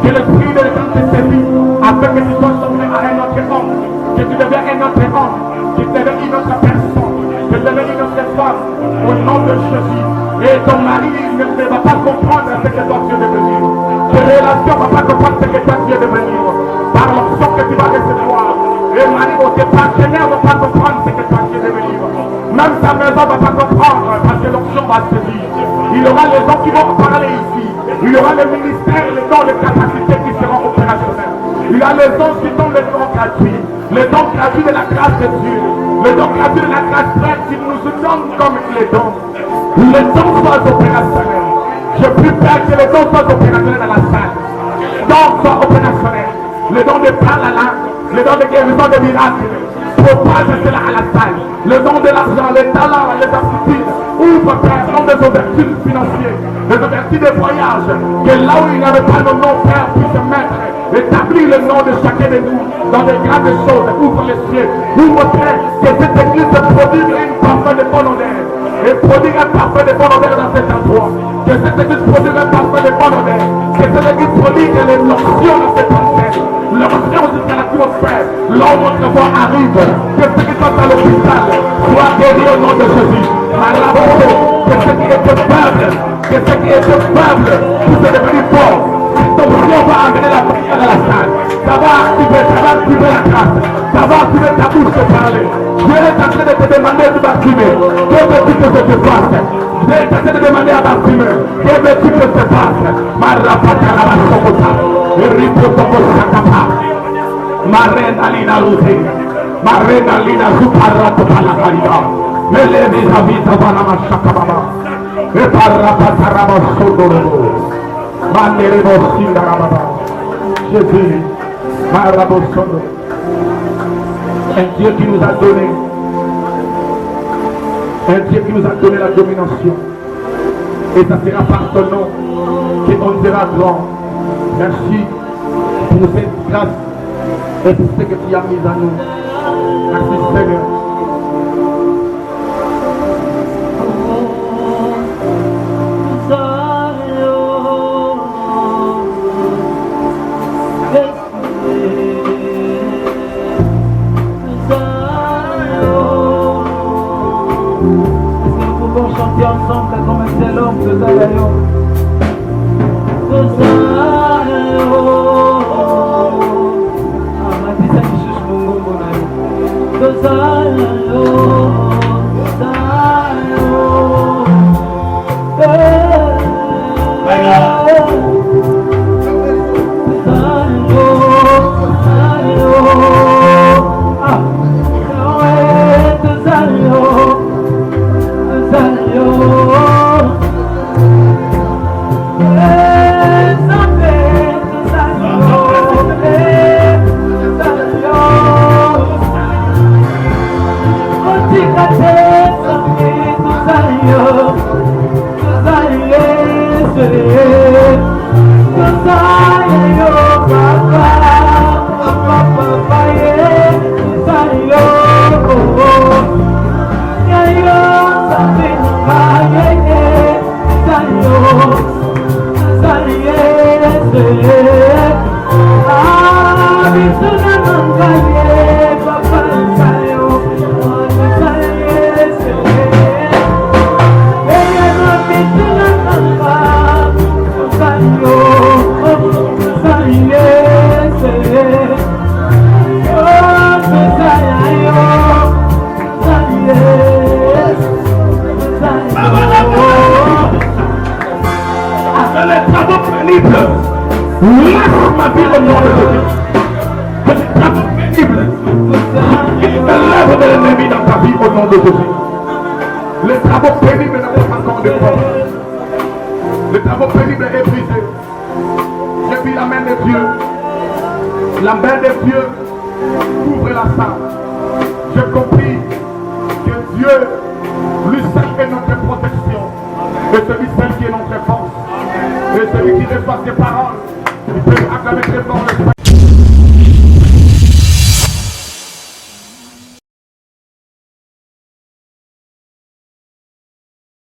Que l'esprit de l'éternel te servira. Afin que tu sois sauvé à un autre homme. Que tu deviens un autre homme. Que tu deviens une autre personne. Que tu deviens une autre femme. Au nom de Jésus. Et ton mari ne va pas comprendre ce que toi tu es devenu. Tes relations ne vont pas comprendre ce que toi tu es devenu. Par l'option que tu vas recevoir. Et mari, tes partenaires ne vont pas comprendre ce que toi tu es devenu. Même ta maison ne va pas comprendre parce que l'option va se dire. Il y aura les gens qui vont parler ici. Il y aura les ministères, les dons, les capacités qui seront opérationnels. Il y a les dons qui sont les dons gratuits. Les dons gratuits de la grâce de Dieu. Les dons gratuits de la grâce frère qui nous donnent comme les dons. Les dons soient opérationnels. Je prie Père que les dons soient opérationnels dans la salle. Les dons soient opérationnels. Les dons de parole à l'âme. Les dons de guérison de miracles. Propage cela à la salle. Le don de l'argent, les talents, les aptitudes. Ouvre Père, nom des ouvertures financières. Les ouvertures de voyage. Que là où il n'y avait pas de nom, Père, puisse mettre. Établir le nom de chacun de nous dans des grandes choses. Ouvre les cieux. Ouvre Père, que cette église produise une parfum de bon honneur. Et produire un parfum de bon honneur dans cet endroit. Que cette église produise un parfum de bon honneur. Que cette église produise les notions de cette antenne. L'onction jusqu'à l'atmosphère. L'homme notre voix arrive. Que ceux qui sont à l'hôpital soient guéris au nom de Jésus. Que ceux qui étaient faibles, puissent devenir forts. Ton Dieu va amener la prière à la salle. Ça va activer la grâce. Ça va activer ta bouche de parler. Dieu est en train de te demander de Bartimée. Que veux-tu que je te fasse? Dieu est en train de demander à Bartimée. Que veux-tu que je te fasse? Marapata la Sokota. Ripo Soko Sakapa. Marena Lina Luzi. Marena Lina Zuparato Palakarida. Mele vis-à-vis Vanama Shakababa. Et Parapata Rama Sodoro. Jésus, un Dieu qui nous a donné, la domination, et ça sera par ton nom qu'on sera grand. Merci pour cette grâce et pour ce que tu as mis à nous. Merci Seigneur. Chanter ensemble comme un tel homme de Zalayon. Les travaux pénibles n'ont pas encore de force. Les travaux pénibles est brisé. J'ai vu la main de Dieu. La main de Dieu couvre la salle. J'ai compris que Dieu, lui seul est notre protection. Et celui seul qui est notre force. Et celui qui reçoit ses paroles, il peut acclamer très fort le